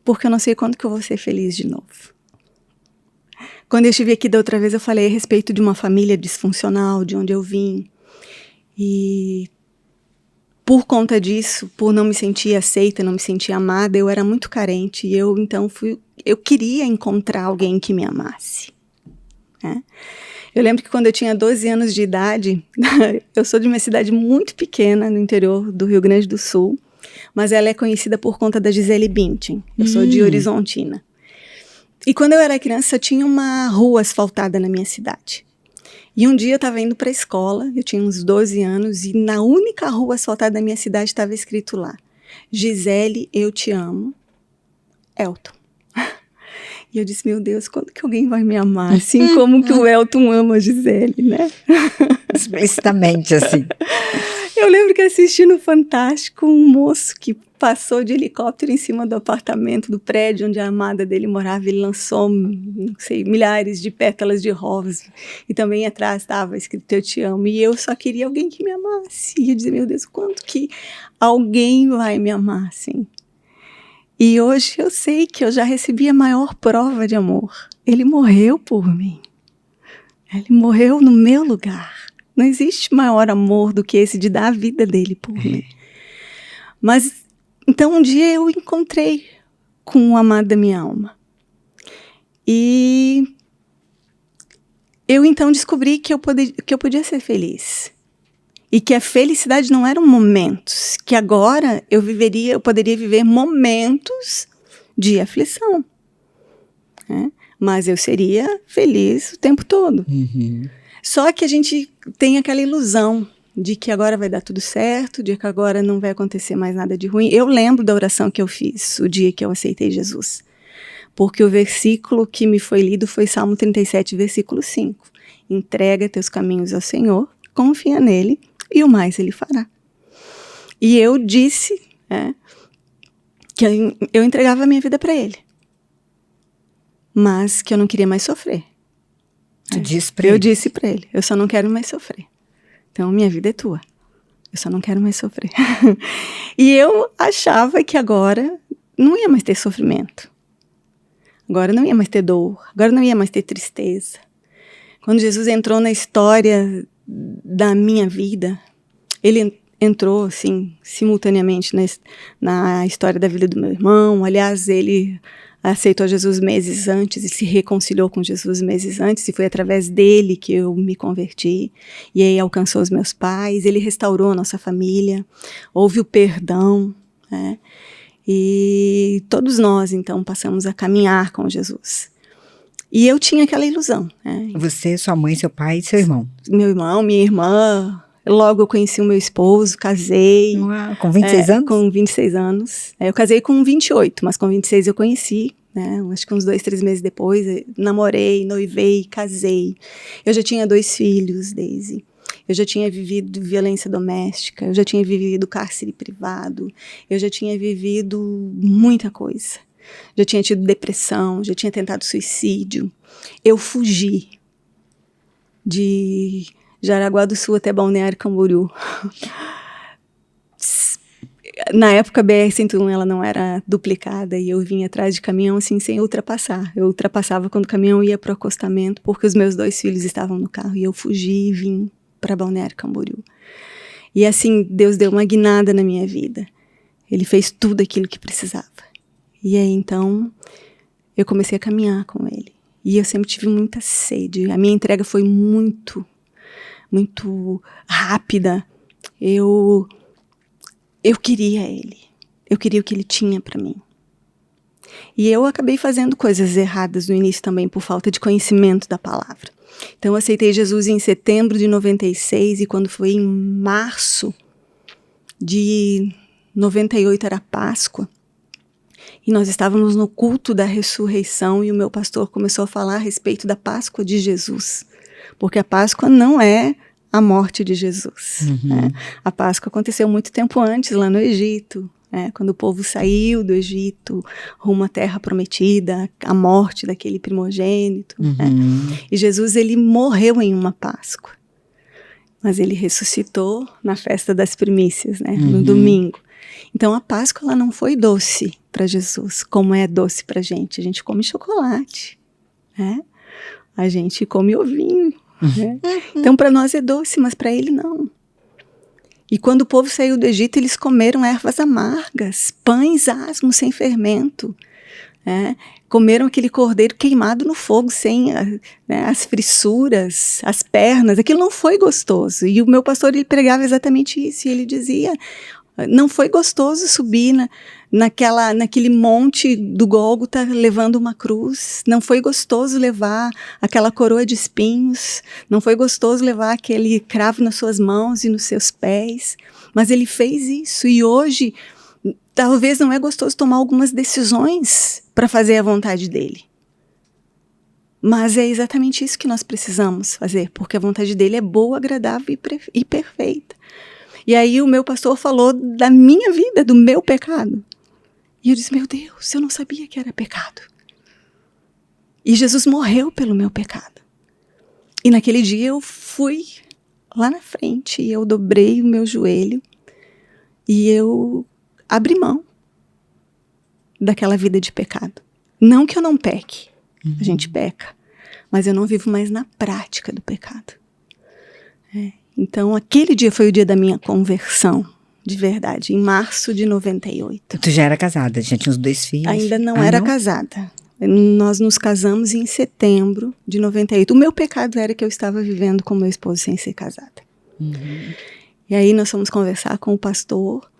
S2: porque eu não sei quando que eu vou ser feliz de novo. Quando eu estive aqui da outra vez, eu falei a respeito de uma família disfuncional, de onde eu vim. E por conta disso, por não me sentir aceita, não me sentir amada, eu era muito carente. E eu queria encontrar alguém que me amasse. Né? Eu lembro que quando eu tinha 12 anos de idade, eu sou de uma cidade muito pequena no interior do Rio Grande do Sul, mas ela é conhecida por conta da Gisele Bündchen. Eu sou de Horizontina. E quando eu era criança, tinha uma rua asfaltada na minha cidade. E um dia eu estava indo para a escola, eu tinha uns 12 anos, e na única rua asfaltada da minha cidade estava escrito lá: Gisele, eu te amo, Elton. E eu disse, meu Deus, quando que alguém vai me amar? Assim como que o Elton ama a Gisele, né?
S1: Explicitamente, assim.
S2: Eu lembro que assisti no Fantástico um moço que passou de helicóptero em cima do apartamento, do prédio onde a amada dele morava. Ele lançou, não sei, milhares de pétalas de rosas. E também atrás estava escrito, eu te amo. E eu só queria alguém que me amasse. E eu dizia, meu Deus, quanto que alguém vai me amar, assim? E hoje eu sei que eu já recebi a maior prova de amor. Ele morreu por mim. Ele morreu no meu lugar. Não existe maior amor do que esse de dar a vida dele por mim. Mas, então, um dia eu encontrei com o amado da minha alma. E eu, então, descobri que eu podia ser feliz. E que a felicidade não eram momentos. Que agora eu poderia viver momentos de aflição. Né? Mas eu seria feliz o tempo todo.
S1: Uhum.
S2: Só que a gente tem aquela ilusão de que agora vai dar tudo certo, de que agora não vai acontecer mais nada de ruim. Eu lembro da oração que eu fiz o dia que eu aceitei Jesus. Porque o versículo que me foi lido foi Salmo 37, versículo 5. Entrega teus caminhos ao Senhor, confia nele e o mais ele fará. E eu disse que eu entregava a minha vida para ele. Mas que eu não queria mais sofrer.
S1: Tu disse pra ele?
S2: Eu disse para ele, eu só não quero mais sofrer. Então, minha vida é tua. Eu só não quero mais sofrer. E eu achava que agora não ia mais ter sofrimento. Agora não ia mais ter dor. Agora não ia mais ter tristeza. Quando Jesus entrou na história da minha vida, ele entrou, assim, simultaneamente na história da vida do meu irmão. Aliás, ele aceitou Jesus meses antes e se reconciliou com Jesus meses antes, e foi através dele que eu me converti, e aí alcançou os meus pais, ele restaurou a nossa família, houve o perdão, né? E todos nós, então, passamos a caminhar com Jesus. E eu tinha aquela ilusão. Né?
S1: Você, sua mãe, seu pai e seu irmão.
S2: Meu irmão, minha irmã. Logo eu conheci o meu esposo, casei.
S1: Com 26 anos?
S2: Com 26 anos. Eu casei com 28, mas com 26 eu conheci. Né? Acho que uns 2, 3 meses depois, namorei, noivei, casei. Eu já tinha 2 filhos, Daisy. Eu já tinha vivido violência doméstica, eu já tinha vivido cárcere privado, eu já tinha vivido muita coisa. Já tinha tido depressão, já tinha tentado suicídio. Eu fugi de Jaraguá do Sul até Balneário Camboriú. Na época, a BR-101 ela não era duplicada e eu vinha atrás de caminhão assim, sem ultrapassar. Eu ultrapassava quando o caminhão ia para o acostamento, porque os meus 2 filhos estavam no carro. E eu fugi e vim para Balneário Camboriú. E assim, Deus deu uma guinada na minha vida. Ele fez tudo aquilo que precisava. E aí, então, eu comecei a caminhar com ele. E eu sempre tive muita sede. A minha entrega foi muito, muito rápida. Eu queria ele. Eu queria o que ele tinha para mim. E eu acabei fazendo coisas erradas no início também, por falta de conhecimento da palavra. Então, eu aceitei Jesus em setembro de 96, e quando foi em março de 98, era Páscoa. E nós estávamos no culto da ressurreição, e o meu pastor começou a falar a respeito da Páscoa de Jesus. Porque a Páscoa não é a morte de Jesus.
S1: Uhum.
S2: Né? A Páscoa aconteceu muito tempo antes, lá no Egito, né? Quando o povo saiu do Egito rumo à terra prometida, a morte daquele primogênito.
S1: Uhum.
S2: Né? E Jesus, ele morreu em uma Páscoa, mas ele ressuscitou na festa das primícias, né? No domingo. Então a Páscoa ela não foi doce para Jesus, como é doce para a gente. A gente come chocolate, né? A gente come ovinho. Né? Então, para nós é doce, mas para ele não. E quando o povo saiu do Egito, eles comeram ervas amargas, pães asmos sem fermento. Comeram aquele cordeiro queimado no fogo, sem as frissuras, as pernas. Aquilo não foi gostoso. E o meu pastor, ele pregava exatamente isso. E ele dizia, não foi gostoso subir naquele monte do Gólgota levando uma cruz. Não foi gostoso levar aquela coroa de espinhos. Não foi gostoso levar aquele cravo nas suas mãos e nos seus pés. Mas ele fez isso. E hoje, talvez não é gostoso tomar algumas decisões para fazer a vontade dele. Mas é exatamente isso que nós precisamos fazer, porque a vontade dele é boa, agradável e perfeita. E aí o meu pastor falou da minha vida, do meu pecado. E eu disse, meu Deus, eu não sabia que era pecado. E Jesus morreu pelo meu pecado. E naquele dia eu fui lá na frente e eu dobrei o meu joelho e eu abri mão daquela vida de pecado. Não que eu não peque, a gente peca, mas eu não vivo mais na prática do pecado. Então, aquele dia foi o dia da minha conversão, de verdade, em março de 98.
S1: Tu já era casada, já tinha os 2 filhos?
S2: Ainda não era casada. Nós nos casamos em setembro de 98. O meu pecado era que eu estava vivendo com meu esposo sem ser casada. E aí nós fomos conversar com o pastor.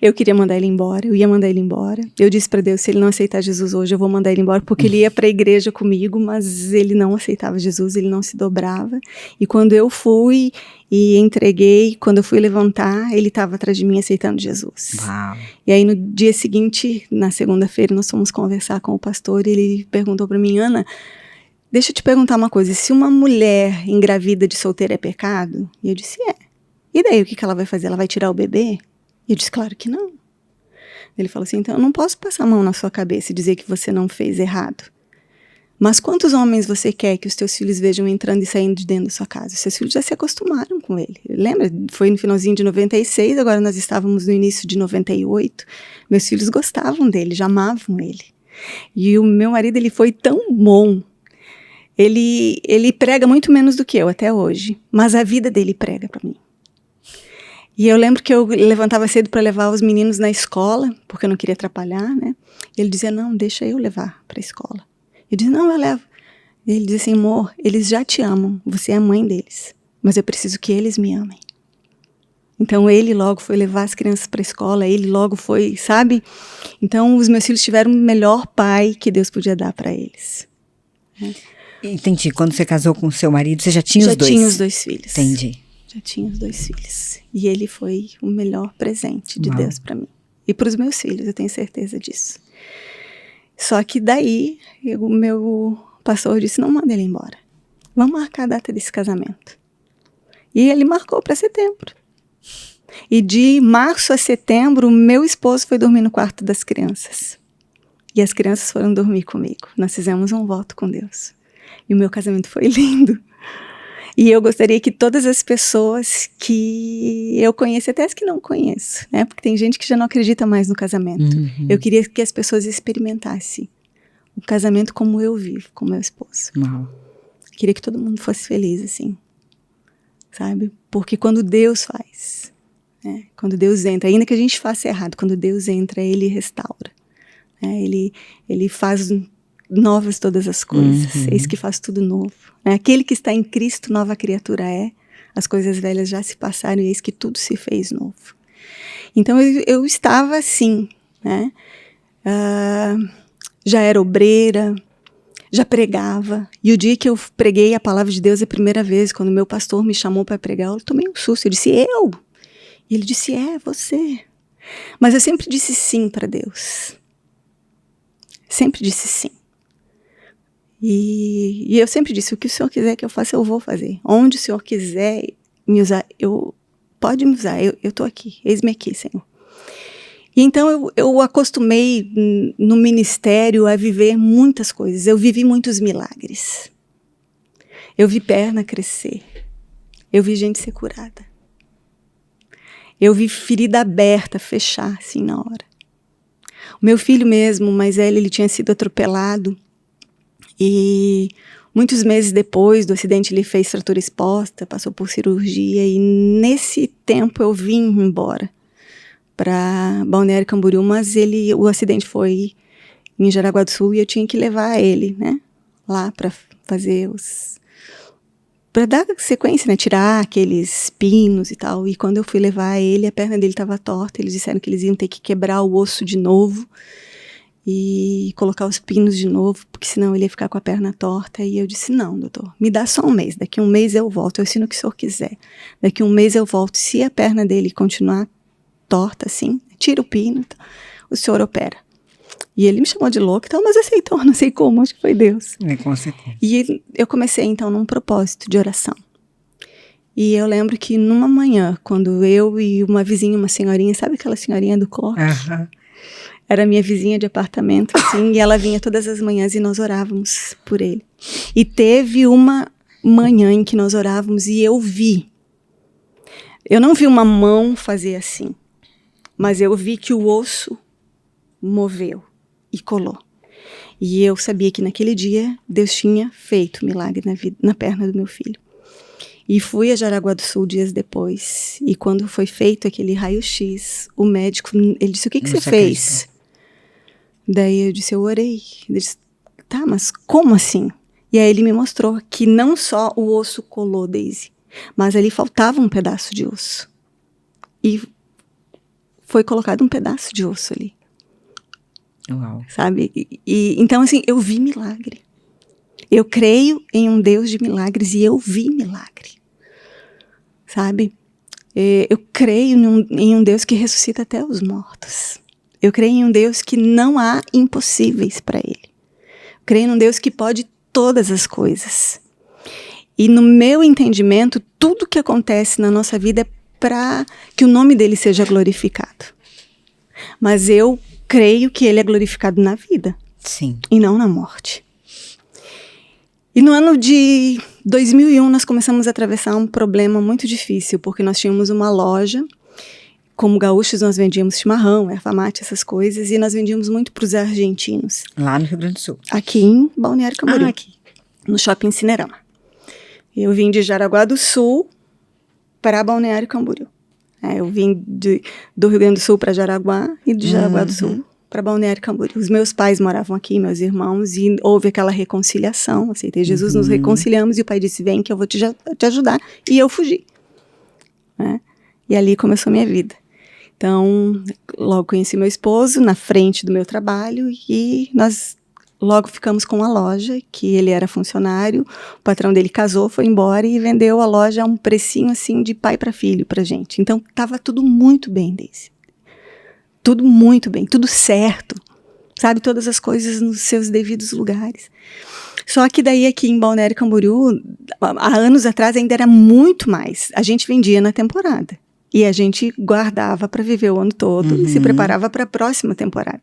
S2: Eu queria mandar ele embora, eu ia mandar ele embora. Eu disse para Deus, se ele não aceitar Jesus hoje, eu vou mandar ele embora, porque ele ia para a igreja comigo, mas ele não aceitava Jesus, ele não se dobrava. E quando eu fui e entreguei, quando eu fui levantar, ele estava atrás de mim aceitando Jesus.
S1: Uau.
S2: E aí no dia seguinte, na segunda-feira, nós fomos conversar com o pastor e ele perguntou para mim, Ana, deixa eu te perguntar uma coisa, se uma mulher engravida de solteira é pecado? E eu disse, é. E daí o que ela vai fazer? Ela vai tirar o bebê? E eu disse, claro que não. Ele falou assim, então eu não posso passar a mão na sua cabeça e dizer que você não fez errado. Mas quantos homens você quer que os teus filhos vejam entrando e saindo de dentro da sua casa? Os seus filhos já se acostumaram com ele. Lembra? Foi no finalzinho de 96, agora nós estávamos no início de 98. Meus filhos gostavam dele, já amavam ele. E o meu marido, ele foi tão bom. Ele prega muito menos do que eu até hoje, mas a vida dele prega para mim. E eu lembro que eu levantava cedo para levar os meninos na escola, porque eu não queria atrapalhar, né? E ele dizia, não, deixa eu levar para a escola. Eu dizia, não, eu levo. E ele dizia assim, amor, eles já te amam, você é a mãe deles, mas eu preciso que eles me amem. Então ele logo foi levar as crianças para a escola, ele logo foi, sabe? Então os meus filhos tiveram o melhor pai que Deus podia dar para eles.
S1: Entendi, quando você casou com o seu marido, você já tinha os dois?
S2: Já tinha os 2 filhos.
S1: Entendi.
S2: Já tinha os 2 filhos. E ele foi o melhor presente de Deus para mim. E para os meus filhos, eu tenho certeza disso. Só que daí, o meu pastor disse, não manda ele embora. Vamos marcar a data desse casamento. E ele marcou para setembro. E de março a setembro, o meu esposo foi dormir no quarto das crianças. E as crianças foram dormir comigo. Nós fizemos um voto com Deus. E o meu casamento foi lindo. E eu gostaria que todas as pessoas que eu conheço, até as que não conheço, né? Porque tem gente que já não acredita mais no casamento. Eu queria que as pessoas experimentassem o casamento como eu vivo, com meu esposo. Queria que todo mundo fosse feliz, assim. Sabe? Porque quando Deus faz, né? Quando Deus entra, ainda que a gente faça errado, quando Deus entra, Ele restaura. Né? Ele faz novas todas as coisas. Eis que faz tudo novo. Aquele que está em Cristo, nova criatura é. As coisas velhas já se passaram e eis que tudo se fez novo. Então eu estava assim, né? Já era obreira, já pregava. E o dia que eu preguei a palavra de Deus a primeira vez, quando meu pastor me chamou para pregar, eu tomei um susto. Eu disse, eu? E ele disse, você. Mas eu sempre disse sim para Deus. Sempre disse sim. E eu sempre disse, o que o Senhor quiser que eu faça, eu vou fazer. Onde o Senhor quiser me usar, pode me usar, eu estou aqui, eis-me aqui, Senhor. E então eu acostumei no ministério a viver muitas coisas, eu vivi muitos milagres. Eu vi perna crescer, eu vi gente ser curada. Eu vi ferida aberta fechar, assim, na hora. O meu filho mesmo, o mais velho, ele tinha sido atropelado. E Muitos meses depois do acidente, ele fez fratura exposta, passou por cirurgia, e nesse tempo eu vim embora para Balneário Camboriú, mas o acidente foi em Jaraguá do Sul e eu tinha que levar ele, né, lá para fazer para dar sequência, né, tirar aqueles pinos e tal. E quando eu fui levar ele, a perna dele estava torta, eles disseram que eles iam ter que quebrar o osso de novo e colocar os pinos de novo, porque senão ele ia ficar com a perna torta. E eu disse, não, doutor, me dá só um mês, daqui a um mês eu volto, eu ensino o que o senhor quiser. Daqui a um mês eu volto, se a perna dele continuar torta assim, tira o pino, então, o senhor opera. E ele me chamou de louca, então, mas aceitou, não sei como, acho que foi Deus.
S1: Com certeza.
S2: E eu comecei, então, num propósito de oração. E eu lembro que numa manhã, quando eu e uma vizinha, uma senhorinha, sabe aquela senhorinha do corte? Era minha vizinha de apartamento, assim, e ela vinha todas as manhãs e nós orávamos por ele. E teve uma manhã em que nós orávamos e eu não vi uma mão fazer assim, mas eu vi que o osso moveu e colou. E eu sabia que naquele dia Deus tinha feito milagre na perna do meu filho. E fui a Jaraguá do Sul dias depois. E quando foi feito aquele raio-x, o médico, ele disse, o que você fez? Daí eu disse, eu orei. Ele disse, tá, mas como assim? E aí ele me mostrou que não só o osso colou, Daisy, mas ali faltava um pedaço de osso. E foi colocado um pedaço de osso ali.
S1: Uau.
S2: Sabe? Então, assim, eu vi milagre. Eu creio em um Deus de milagres e eu vi milagre. Sabe? Eu creio em um Deus que ressuscita até os mortos. Eu creio em um Deus que não há impossíveis para ele. Eu creio em um Deus que pode todas as coisas. E no meu entendimento, tudo que acontece na nossa vida é para que o nome dele seja glorificado. Mas eu creio que ele é glorificado na vida.
S1: Sim.
S2: E não na morte. E no ano de 2001 nós começamos a atravessar um problema muito difícil, porque nós tínhamos uma loja, como gaúchos nós vendíamos chimarrão, erva mate, essas coisas, e nós vendíamos muito para os argentinos.
S1: Lá no Rio Grande do Sul?
S2: Aqui em Balneário Camboriú.
S1: Aqui.
S2: No Shopping Cinerama. Eu vim de Jaraguá do Sul para Balneário Camboriú. Eu vim do Rio Grande do Sul para Jaraguá e de Jaraguá do Sul para Balneário Camboriú. Os meus pais moravam aqui, meus irmãos, e houve aquela reconciliação. Aceitei Jesus, nos reconciliamos e o pai disse, vem que eu vou te ajudar. E eu fugi. E ali começou a minha vida. Então, logo conheci meu esposo na frente do meu trabalho e nós logo ficamos com a loja, que ele era funcionário, o patrão dele casou, foi embora e vendeu a loja a um precinho assim de pai para filho pra gente. Então, estava tudo muito bem, Daisy. Tudo muito bem, tudo certo. Sabe, todas as coisas nos seus devidos lugares. Só que daí aqui em Balneário Camboriú, há anos atrás ainda era muito mais. A gente vendia na temporada. E a gente guardava para viver o ano todo e se preparava para a próxima temporada.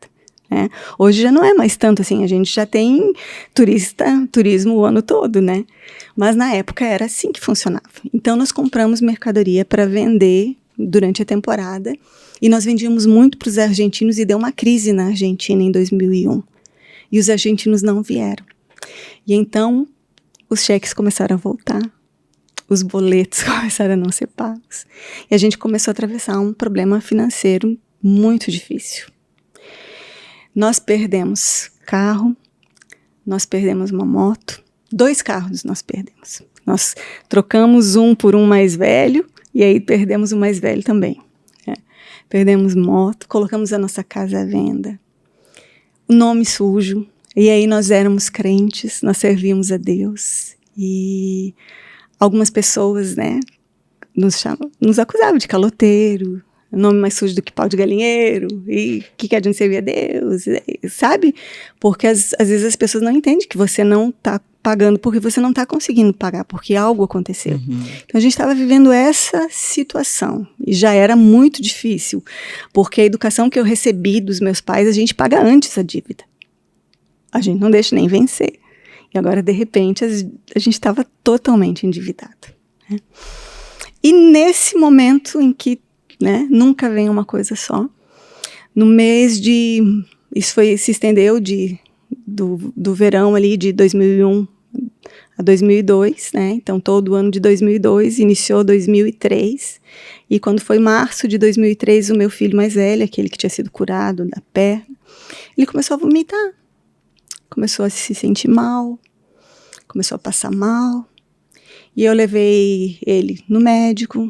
S2: Hoje já não é mais tanto assim, a gente já tem turismo o ano todo, né? Mas na época era assim que funcionava. Então nós compramos mercadoria para vender durante a temporada e nós vendíamos muito para os argentinos e deu uma crise na Argentina em 2001. E os argentinos não vieram. E então os cheques começaram a voltar, os boletos começaram a não ser pagos. E a gente começou a atravessar um problema financeiro muito difícil. Nós perdemos carro, nós perdemos uma moto, 2 carros nós perdemos. Nós trocamos um por um mais velho e aí perdemos o mais velho também. Perdemos moto, colocamos a nossa casa à venda, o nome sujo. E aí nós éramos crentes, nós servíamos a Deus e algumas pessoas, né, nos acusavam de caloteiro, nome mais sujo do que pau de galinheiro, e que adianta servir a Deus, sabe? Porque às vezes as pessoas não entendem que você não está pagando porque você não está conseguindo pagar, porque algo aconteceu. Então a gente estava vivendo essa situação, e já era muito difícil, porque a educação que eu recebi dos meus pais, a gente paga antes a dívida. A gente não deixa nem vencer. E agora, de repente, a gente estava totalmente endividado. E nesse momento em que, né, nunca vem uma coisa só, no mês de... Isso se estendeu do verão ali de 2001 a 2002, né? Então, todo o ano de 2002, iniciou 2003. E quando foi março de 2003, o meu filho mais velho, aquele que tinha sido curado da perna, ele começou a vomitar. Começou a se sentir mal, começou a passar mal. E eu levei ele no médico.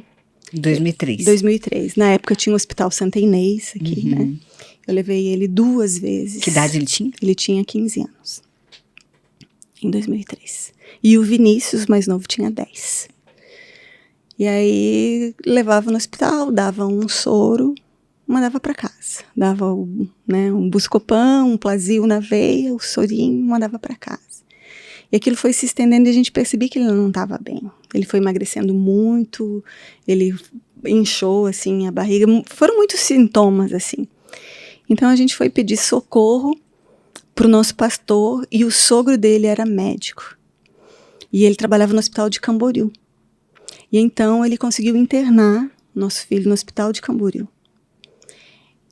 S1: 2003.
S2: 2003. Na época tinha o Hospital Santa Inês aqui, né? Eu levei ele 2 vezes.
S1: Que idade ele tinha?
S2: Ele tinha 15 anos. Em 2003. E o Vinícius, mais novo, tinha 10. E aí levava no hospital, dava um soro, mandava para casa. Dava um Buscopan, um Plasil na veia, o sorinho, mandava para casa. E aquilo foi se estendendo e a gente percebia que ele não estava bem. Ele foi emagrecendo muito, ele inchou, assim, a barriga. Foram muitos sintomas, assim. Então a gente foi pedir socorro para o nosso pastor e o sogro dele era médico. E ele trabalhava no hospital de Camboriú. E então ele conseguiu internar nosso filho no hospital de Camboriú.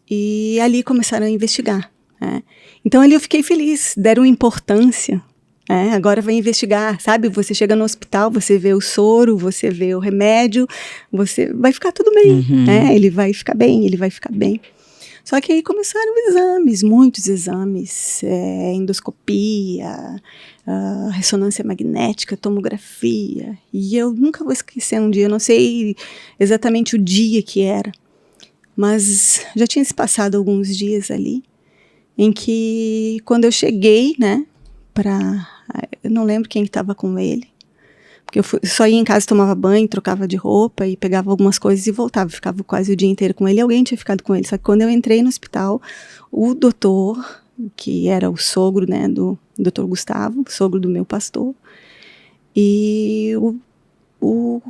S2: E ali começaram a investigar. Né? Então ali eu fiquei feliz, deram importância. Agora vai investigar, sabe? Você chega no hospital, você vê o soro, você vê o remédio, você vai ficar tudo bem. Né? Ele vai ficar bem, ele vai ficar bem. Só que aí começaram exames, muitos exames, endoscopia, ressonância magnética, tomografia. E eu nunca vou esquecer um dia, eu não sei exatamente o dia que era, mas já tinha se passado alguns dias ali, em que quando eu cheguei, né, eu não lembro quem estava com ele, porque eu só ia em casa, tomava banho, trocava de roupa e pegava algumas coisas e voltava. Ficava quase o dia inteiro com ele e alguém tinha ficado com ele. Só que quando eu entrei no hospital, o doutor, que era o sogro, né, do doutor Gustavo, sogro do meu pastor, e o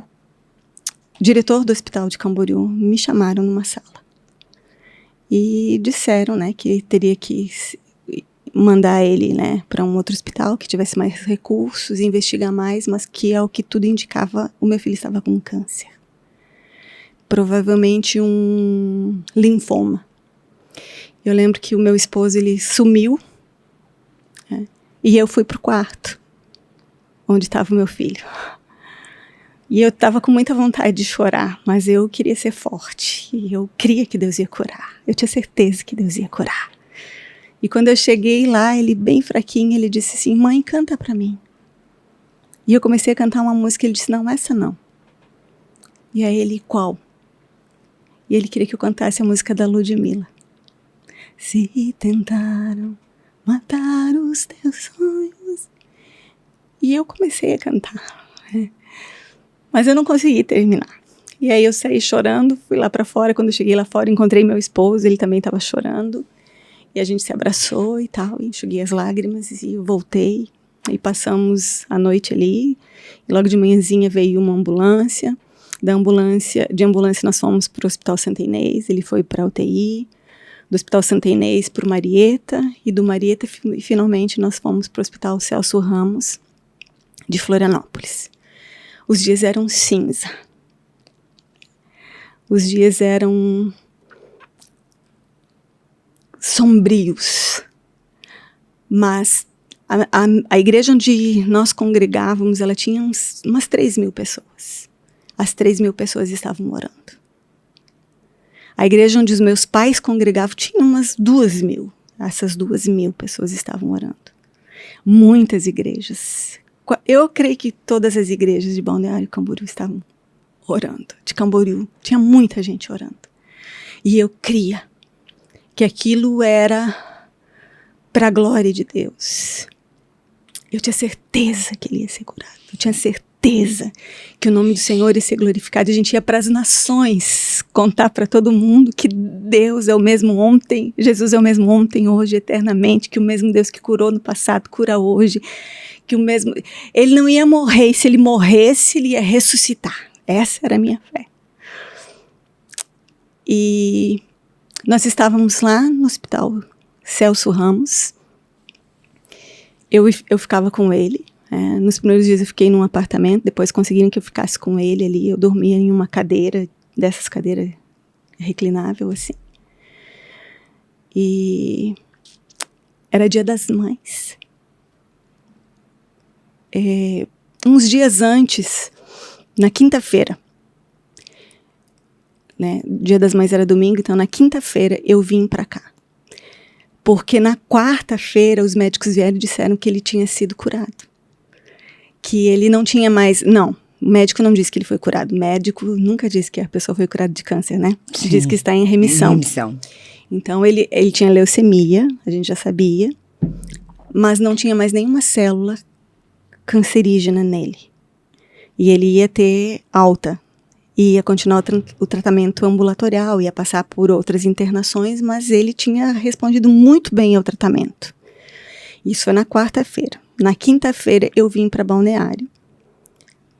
S2: diretor do hospital de Camboriú me chamaram numa sala. E disseram, né, que teria que mandar ele, né, para um outro hospital que tivesse mais recursos, investigar mais, mas que ao que tudo indicava, o meu filho estava com câncer. Provavelmente um linfoma. Eu lembro que o meu esposo, ele sumiu, né, e eu fui pro quarto, onde estava o meu filho. E eu estava com muita vontade de chorar, mas eu queria ser forte, e eu cria que Deus ia curar. Eu tinha certeza que Deus ia curar. E quando eu cheguei lá, ele bem fraquinho, ele disse assim, mãe, canta pra mim. E eu comecei a cantar uma música, ele disse, não, essa não. E aí ele, qual? E ele queria que eu cantasse a música da Ludmilla. Se tentaram matar os teus sonhos. E eu comecei a cantar. Mas eu não consegui terminar. E aí eu saí chorando, fui lá pra fora. Quando eu cheguei lá fora, encontrei meu esposo, ele também estava chorando. E a gente se abraçou e tal, e enxuguei as lágrimas e eu voltei. E passamos a noite ali. E logo de manhãzinha veio uma ambulância. De ambulância nós fomos para o Hospital Santa Inês, ele foi para a UTI. Do Hospital Santa Inês para o Marieta. E do Marieta, finalmente, nós fomos para o Hospital Celso Ramos, de Florianópolis. Os dias eram cinza. Os dias eram sombrios, mas a igreja onde nós congregávamos, ela tinha umas 3.000 pessoas. As 3.000 pessoas estavam orando. A igreja onde os meus pais congregavam tinha umas 2.000. Essas 2.000 pessoas estavam orando. Muitas igrejas. Eu creio que todas as igrejas de Balneário Camboriú estavam orando. De Camboriú, tinha muita gente orando. E eu cria que aquilo era para a glória de Deus. Eu tinha certeza que ele ia ser curado. Eu tinha certeza que o nome do Senhor ia ser glorificado. A gente ia para as nações contar para todo mundo que Deus é o mesmo ontem, Jesus é o mesmo ontem, hoje, eternamente, que o mesmo Deus que curou no passado, cura hoje, que o mesmo... Ele não ia morrer, e se ele morresse, ele ia ressuscitar. Essa era a minha fé. E nós estávamos lá no Hospital Celso Ramos. Eu ficava com ele. Nos primeiros dias eu fiquei num apartamento, depois conseguiram que eu ficasse com ele ali. Eu dormia em uma cadeira, dessas cadeiras reclinável assim. E era Dia das Mães. uns dias antes, na quinta-feira, né? Dia das Mães era domingo, então na quinta-feira eu vim para cá. Porque na quarta-feira os médicos vieram e disseram que ele tinha sido curado. Que ele não tinha mais... Não, o médico não disse que ele foi curado. O médico nunca disse que a pessoa foi curada de câncer, né?
S1: Sim.
S2: Diz que está em remissão.
S1: Em remissão.
S2: Então ele tinha leucemia, a gente já sabia, mas não tinha mais nenhuma célula cancerígena nele. E ele ia ter alta. Ia continuar o tratamento ambulatorial, ia passar por outras internações, mas ele tinha respondido muito bem ao tratamento. Isso foi na quarta-feira. Na quinta-feira eu vim para Balneário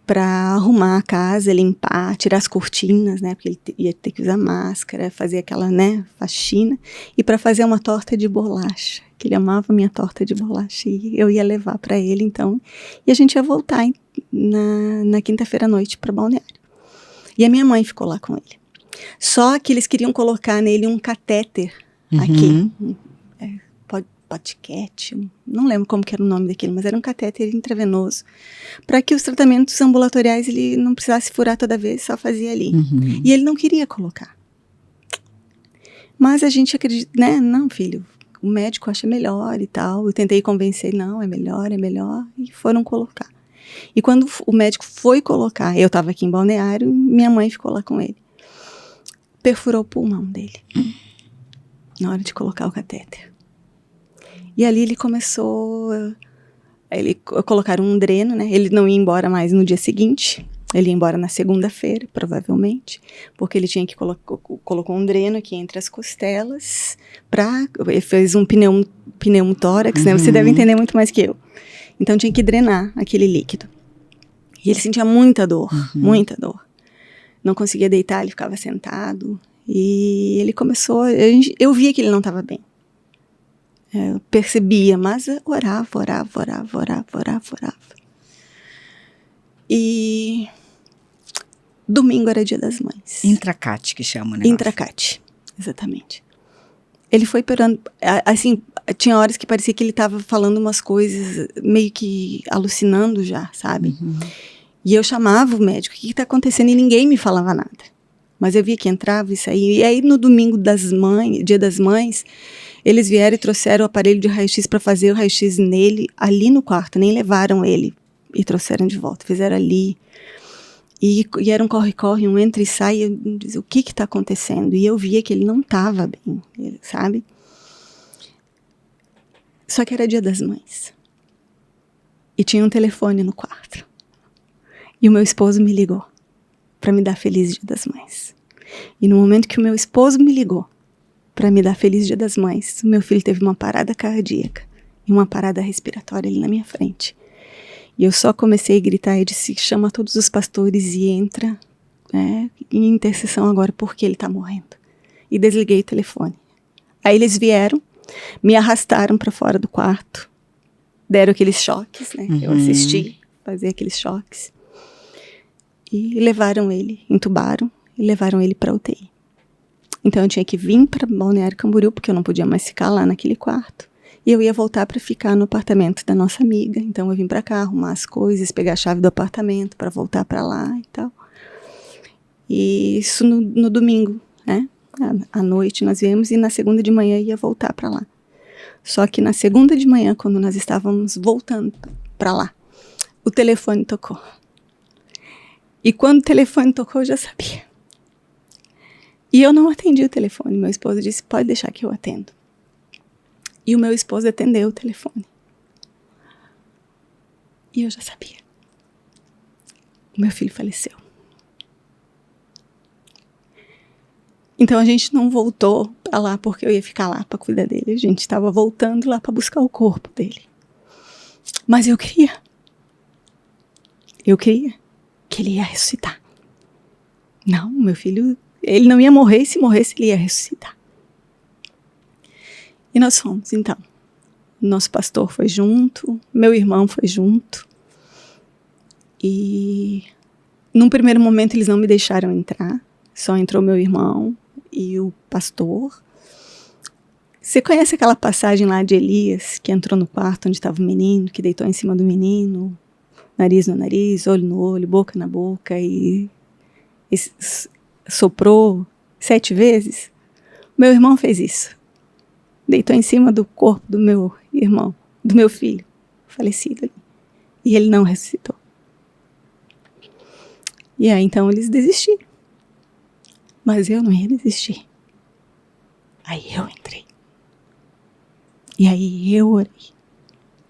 S2: para arrumar a casa, limpar, tirar as cortinas, né, porque ele ia ter que usar máscara, fazer aquela, né, faxina, e para fazer uma torta de bolacha, que ele amava minha torta de bolacha, e eu ia levar para ele, então, e a gente ia voltar na quinta-feira à noite para Balneário. E a minha mãe ficou lá com ele. Só que eles queriam colocar nele um catéter aqui. Podcat, não lembro como que era o nome daquilo, mas era um catéter intravenoso. Para que os tratamentos ambulatoriais ele não precisasse furar toda vez, só fazia ali. E ele não queria colocar. Mas a gente acredita, né? Não, filho, o médico acha melhor e tal. Eu tentei convencer, não, é melhor. E foram colocar. E quando o médico foi colocar, eu estava aqui em Balneário, minha mãe ficou lá com ele. Perfurou o pulmão dele. Na hora de colocar o catéter. E ali ele começou... Colocaram um dreno, né? Ele não ia embora mais no dia seguinte. Ele ia embora na segunda-feira, provavelmente. Porque ele tinha que colocou um dreno aqui entre as costelas. Ele fez um pneumotórax, né? Você deve entender muito mais que eu. Então tinha que drenar aquele líquido. E ele sentia muita dor, muita dor. Não conseguia deitar, ele ficava sentado. E ele começou... Eu via que ele não estava bem. Eu percebia, mas orava. E domingo era Dia das Mães.
S1: Intracate, que chama, né?
S2: Intracate, exatamente. Ele foi perando, assim, tinha horas que parecia que ele estava falando umas coisas, meio que alucinando já, sabe? E eu chamava o médico, o que está acontecendo? E ninguém me falava nada. Mas eu via que entrava e saía. E aí no domingo das mães, Dia das Mães, eles vieram e trouxeram o aparelho de raio-x para fazer o raio-x nele, ali no quarto. Nem levaram ele e trouxeram de volta. Fizeram ali. E era um corre-corre, um entra e sai. Eu dizia, o que está acontecendo? E eu via que ele não estava bem, sabe? Só que era Dia das Mães. E tinha um telefone no quarto. E o meu esposo me ligou para me dar Feliz Dia das Mães. E no momento que o meu esposo me ligou para me dar Feliz Dia das Mães, meu filho teve uma parada cardíaca e uma parada respiratória ali na minha frente. E eu só comecei a gritar e disse, chama todos os pastores e entra em intercessão agora porque ele está morrendo. E desliguei o telefone. Aí eles vieram, me arrastaram para fora do quarto, deram aqueles choques, né? Eu assisti fazer aqueles choques. E levaram ele, entubaram e levaram ele para UTI. Então eu tinha que vir para Balneário Camboriú, porque eu não podia mais ficar lá naquele quarto. E eu ia voltar para ficar no apartamento da nossa amiga. Então eu vim para cá arrumar as coisas, pegar a chave do apartamento para voltar para lá e tal. E isso no domingo, né? À noite nós viemos e na segunda de manhã ia voltar para lá. Só que na segunda de manhã, quando nós estávamos voltando para lá, o telefone tocou. E quando o telefone tocou, eu já sabia. E eu não atendi o telefone. Meu esposo disse, pode deixar que eu atendo. E o meu esposo atendeu o telefone. E eu já sabia. O meu filho faleceu. Então a gente não voltou para lá porque eu ia ficar lá para cuidar dele. A gente estava voltando lá para buscar o corpo dele. Mas eu queria que ele ia ressuscitar. Não, meu filho, ele não ia morrer, e se morresse ele ia ressuscitar. E nós fomos, então. Nosso pastor foi junto, meu irmão foi junto. E num primeiro momento eles não me deixaram entrar, só entrou meu irmão e o pastor. Você conhece aquela passagem lá de Elias, que entrou no quarto onde estava o menino, que deitou em cima do menino? nariz no nariz, olho no olho, boca na boca, e soprou 7 vezes. Meu irmão fez isso. Deitou em cima do corpo do meu irmão, do meu filho, falecido ali. E ele não ressuscitou. E aí, então, eles desistiram. Mas eu não ia desistir. Aí eu entrei. E aí eu orei.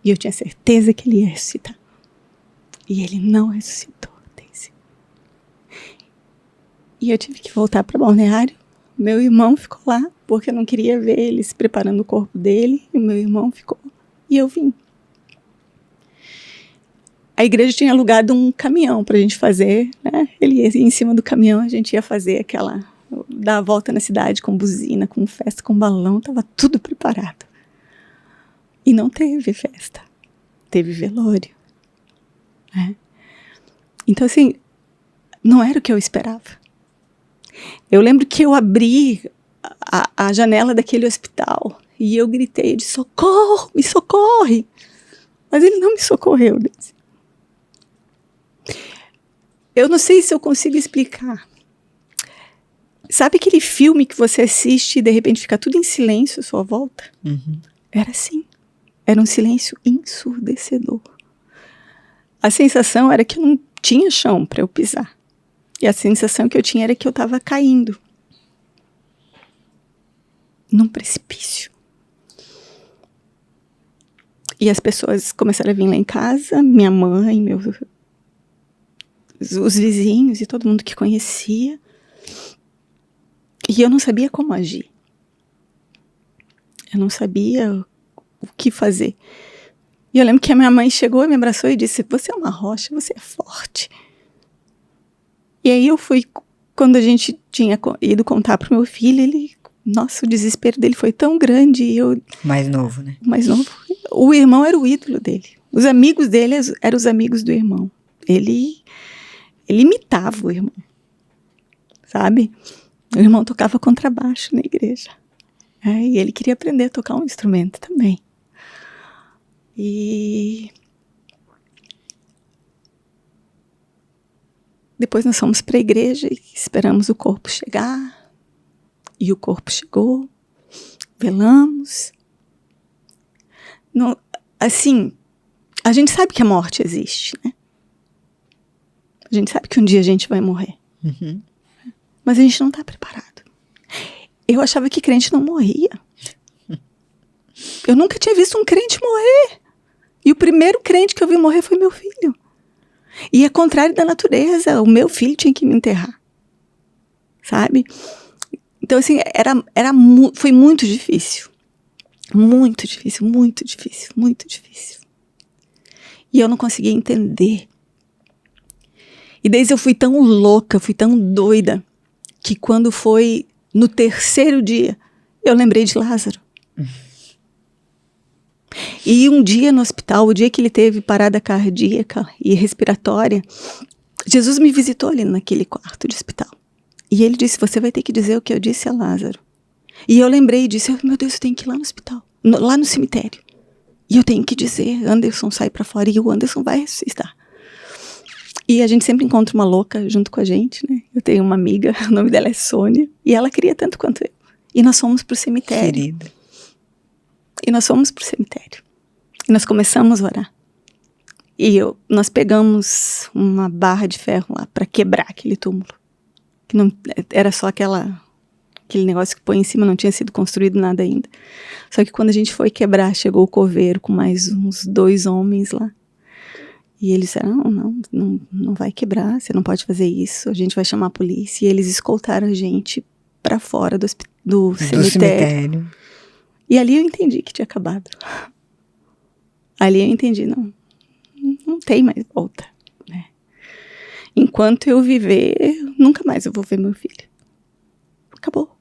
S2: E eu tinha certeza que ele ia ressuscitar. E ele não ressuscitou, Daisy. E eu tive que voltar para Balneário. Meu irmão ficou lá, porque eu não queria ver eles preparando o corpo dele. E meu irmão ficou. E eu vim. A igreja tinha alugado um caminhão para a gente fazer, né? Ele ia em cima do caminhão, a gente ia fazer dar a volta na cidade com buzina, com festa, com balão. Estava tudo preparado. E não teve festa. Teve velório. Né? Então, assim, não era o que eu esperava. Eu lembro que eu abri a janela daquele hospital e eu gritei de socorro, me socorre. Mas ele não me socorreu. Eu não sei se eu consigo explicar. Sabe aquele filme que você assiste e de repente fica tudo em silêncio à sua volta?
S1: Uhum.
S2: Era assim. Era um silêncio ensurdecedor. A sensação era que eu não tinha chão para eu pisar. E a sensação que eu tinha era que eu estava caindo num precipício. E as pessoas começaram a vir lá em casa, minha mãe, os vizinhos e todo mundo que conhecia. E eu não sabia como agir. Eu não sabia o que fazer. E eu lembro que a minha mãe chegou, me abraçou e disse: você é uma rocha, você é forte. E aí eu fui, quando a gente tinha ido contar pro meu filho, nossa, o desespero dele foi tão grande. E eu,
S1: mais novo, né?
S2: Mais novo. O irmão era o ídolo dele. Os amigos dele eram os amigos do irmão. Ele imitava o irmão, sabe? O irmão tocava contrabaixo na igreja. E ele queria aprender a tocar um instrumento também. E depois nós fomos para a igreja e esperamos o corpo chegar. E o corpo chegou. Velamos. Não, assim, a gente sabe que a morte existe, né? A gente sabe que um dia a gente vai morrer.
S1: Uhum.
S2: Mas a gente não está preparado. Eu achava que crente não morria. Eu nunca tinha visto um crente morrer. E o primeiro crente que eu vi morrer foi meu filho. E é contrário da natureza. O meu filho tinha que me enterrar. Sabe? Então, assim, foi muito difícil. Muito difícil, muito difícil, muito difícil. E eu não conseguia entender. E desde eu fui tão louca, fui tão doida, que quando foi no 3º dia, eu lembrei de Lázaro. E um dia no hospital, o dia que ele teve parada cardíaca e respiratória, Jesus me visitou ali naquele quarto de hospital. E ele disse: você vai ter que dizer o que eu disse a Lázaro. E eu lembrei disso. Meu Deus, eu tenho que ir lá no hospital, lá no cemitério. E eu tenho que dizer: Anderson, sai pra fora. E o Anderson vai ressuscitar. E a gente sempre encontra uma louca junto com a gente, né? Eu tenho uma amiga, o nome dela é Sônia. E ela queria tanto quanto eu. E nós fomos pro cemitério.
S1: Querida.
S2: E nós fomos pro cemitério. E nós começamos a orar. E nós pegamos uma barra de ferro lá para quebrar aquele túmulo. Que não era só aquele negócio que põe em cima, não tinha sido construído nada ainda. Só que quando a gente foi quebrar, chegou o coveiro com mais uns 2 homens lá. E eles disseram: não vai quebrar, você não pode fazer isso, a gente vai chamar a polícia. E eles escoltaram a gente para fora do cemitério. E ali eu entendi que tinha acabado. Ali eu entendi, não tem mais volta, né? Enquanto eu viver, nunca mais eu vou ver meu filho. Acabou.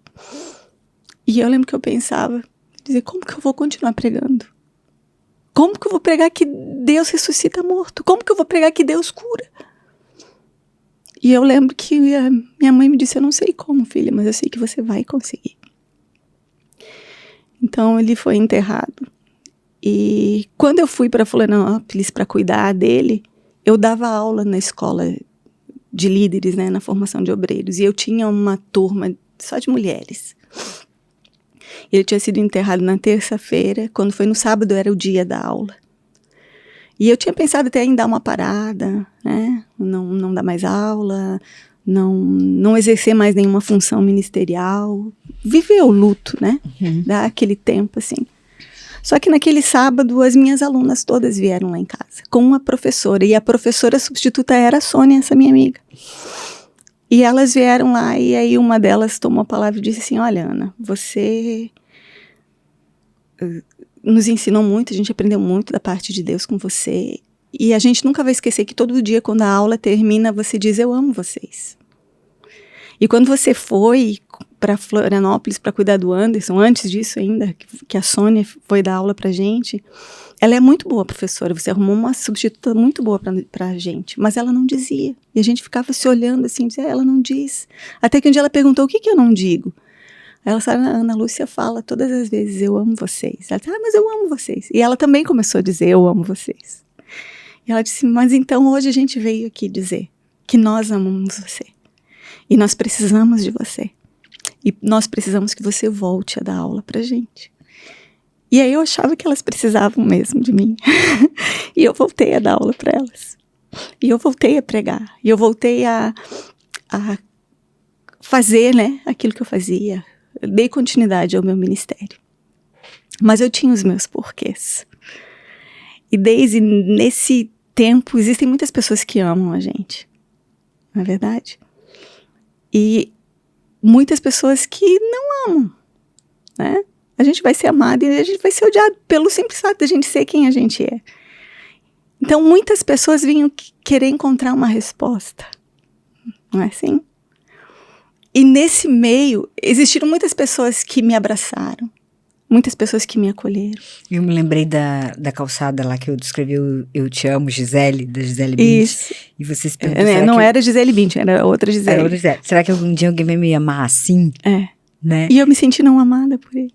S2: E eu lembro que eu pensava, dizer, como que eu vou continuar pregando? Como que eu vou pregar que Deus ressuscita morto? Como que eu vou pregar que Deus cura? E eu lembro que a minha mãe me disse: eu não sei como, filha, mas eu sei que você vai conseguir. Então ele foi enterrado. E quando eu fui para Florianópolis para cuidar dele, eu dava aula na escola de líderes, né, na formação de obreiros, e eu tinha uma turma só de mulheres. Ele tinha sido enterrado na terça-feira, quando foi no sábado era o dia da aula. E eu tinha pensado até em dar uma parada, né, não dar mais aula, não exercer mais nenhuma função ministerial, viver o luto, né, dar aquele tempo assim. Só que naquele sábado as minhas alunas todas vieram lá em casa, com uma professora, e a professora substituta era a Sônia, essa minha amiga. E elas vieram lá, e aí uma delas tomou a palavra e disse assim, olha, Ana, você nos ensinou muito, a gente aprendeu muito da parte de Deus com você, e a gente nunca vai esquecer que todo dia quando a aula termina, você diz, eu amo vocês. E quando você foi para Florianópolis para cuidar do Anderson, antes disso ainda, que a Sônia foi dar aula pra gente, ela é muito boa professora, você arrumou uma substituta muito boa pra gente, mas ela não dizia. E a gente ficava se olhando assim, dizia, ela não diz. Até que um dia ela perguntou, o que eu não digo? Ela sabe, a Ana Lúcia fala todas as vezes, eu amo vocês. Ela disse, mas eu amo vocês. E ela também começou a dizer, eu amo vocês. E ela disse, mas então hoje a gente veio aqui dizer que nós amamos você. E nós precisamos de você. E nós precisamos que você volte a dar aula pra gente. E aí eu achava que elas precisavam mesmo de mim. E eu voltei a dar aula para elas. E eu voltei a pregar. E eu voltei a fazer, né, aquilo que eu fazia. Eu dei continuidade ao meu ministério. Mas eu tinha os meus porquês. E desde nesse tempo, existem muitas pessoas que amam a gente. Não é verdade? E muitas pessoas que não amam, né? A gente vai ser amado e a gente vai ser odiado pelo simples fato de a gente ser quem a gente é. Então, muitas pessoas vinham querer encontrar uma resposta. Não é assim? E nesse meio, existiram muitas pessoas que me abraçaram. Muitas pessoas que me acolheram.
S1: Eu me lembrei da calçada lá que eu descrevi, eu te amo, Gisele, da Gisele Bündchen.
S2: Isso.
S1: E você se perguntou,
S2: não era Gisele Bündchen, era outra Gisele.
S1: Era outra Gisele. Será que algum dia alguém vai me amar assim? Né?
S2: E eu me senti não amada por ele.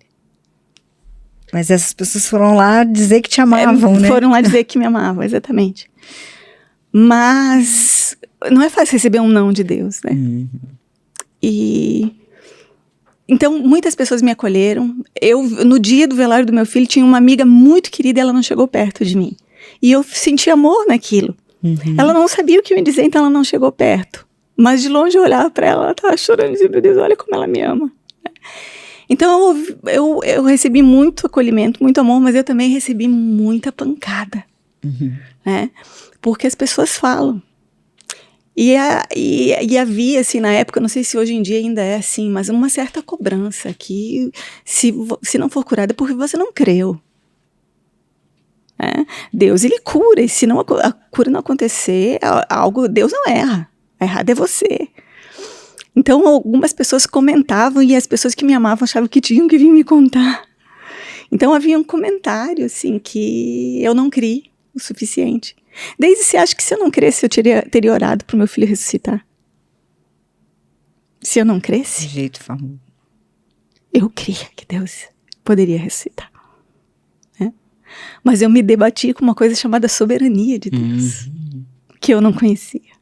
S1: Mas essas pessoas foram lá dizer que te amavam, né?
S2: Foram lá dizer que me amavam, exatamente. Mas não é fácil receber um não de Deus, né? Então, muitas pessoas me acolheram. Eu, no dia do velório do meu filho, tinha uma amiga muito querida e ela não chegou perto de mim. E eu senti amor naquilo. Ela não sabia o que me dizer, então ela não chegou perto. Mas de longe eu olhava para ela, ela estava chorando e dizia, meu Deus, olha como ela me ama. Então, eu recebi muito acolhimento, muito amor, mas eu também recebi muita pancada. Né? Porque as pessoas falam. E havia, assim, na época, não sei se hoje em dia ainda é assim, mas uma certa cobrança que se não for curada é porque você não creu. Deus, ele cura, e se não, a cura não acontecer, Deus não erra. Errado é você. Então, algumas pessoas comentavam e as pessoas que me amavam achavam que tinham que vir me contar. Então, havia um comentário, assim, que eu não criei o suficiente. Desde você acha que se eu não cresce, eu teria orado para o meu filho ressuscitar? Se eu não cresce?
S1: De jeito famoso.
S2: Eu cria que Deus poderia ressuscitar. Né? Mas eu me debati com uma coisa chamada soberania de Deus, que eu não conhecia.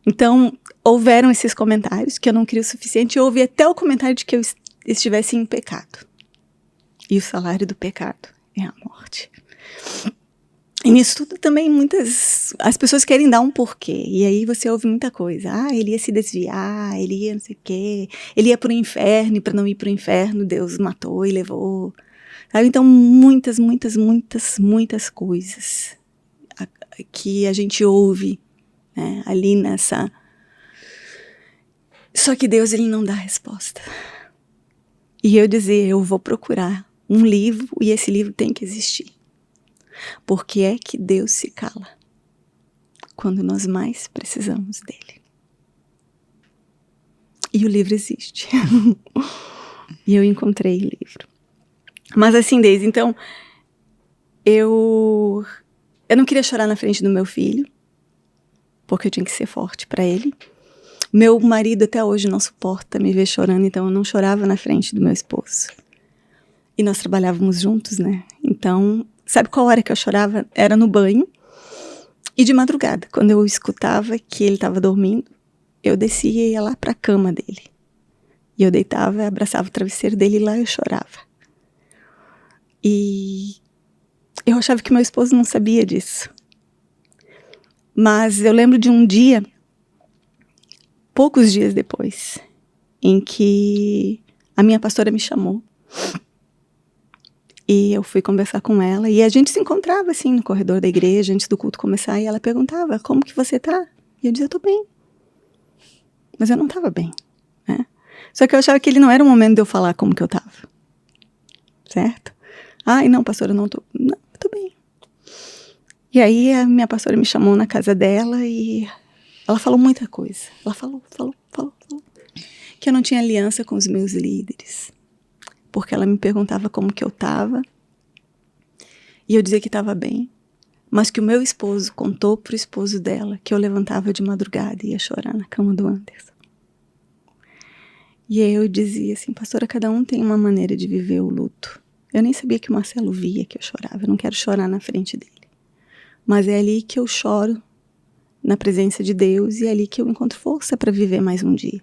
S2: Então, houveram esses comentários que eu não cria o suficiente, e houve até o comentário de que eu estivesse em pecado. E o salário do pecado é a morte. E nisso tudo também as pessoas querem dar um porquê. E aí você ouve muita coisa. Ele ia se desviar, ele ia não sei o quê. Ele ia pro inferno, e para não ir pro inferno, Deus matou e levou. Sabe? Então, muitas coisas que a gente ouve, né, ali nessa... Só que Deus, ele não dá resposta. E eu dizer, eu vou procurar um livro e esse livro tem que existir. Porque é que Deus se cala quando nós mais precisamos dele. E o livro existe. E eu encontrei o livro. Mas assim, Deise, então, eu não queria chorar na frente do meu filho, porque eu tinha que ser forte para ele. Meu marido até hoje não suporta me ver chorando, então eu não chorava na frente do meu esposo. E nós trabalhávamos juntos, né? Então... Sabe qual hora que eu chorava? Era no banho. E de madrugada, quando eu escutava que ele estava dormindo, eu descia e ia lá para a cama dele. E eu deitava, abraçava o travesseiro dele e lá eu chorava. E eu achava que meu esposo não sabia disso. Mas eu lembro de um dia, poucos dias depois, em que a minha pastora me chamou. E eu fui conversar com ela. E a gente se encontrava assim no corredor da igreja, antes do culto começar. E ela perguntava, como que você tá? E eu dizia, eu tô bem. Mas eu não tava bem, né? Só que eu achava que ele não era o momento de eu falar como que eu tava. Certo? Ai, não, pastora, eu não tô... Não, eu tô bem. E aí a minha pastora me chamou na casa dela e ela falou muita coisa. Ela falou. Que eu não tinha aliança com os meus líderes. Porque ela me perguntava como que eu tava. E eu dizia que estava bem. Mas que o meu esposo contou pro esposo dela que eu levantava de madrugada e ia chorar na cama do Anderson. E aí eu dizia assim, pastora, cada um tem uma maneira de viver o luto. Eu nem sabia que o Marcelo via que eu chorava. Eu não quero chorar na frente dele. Mas é ali que eu choro, na presença de Deus, e é ali que eu encontro força para viver mais um dia.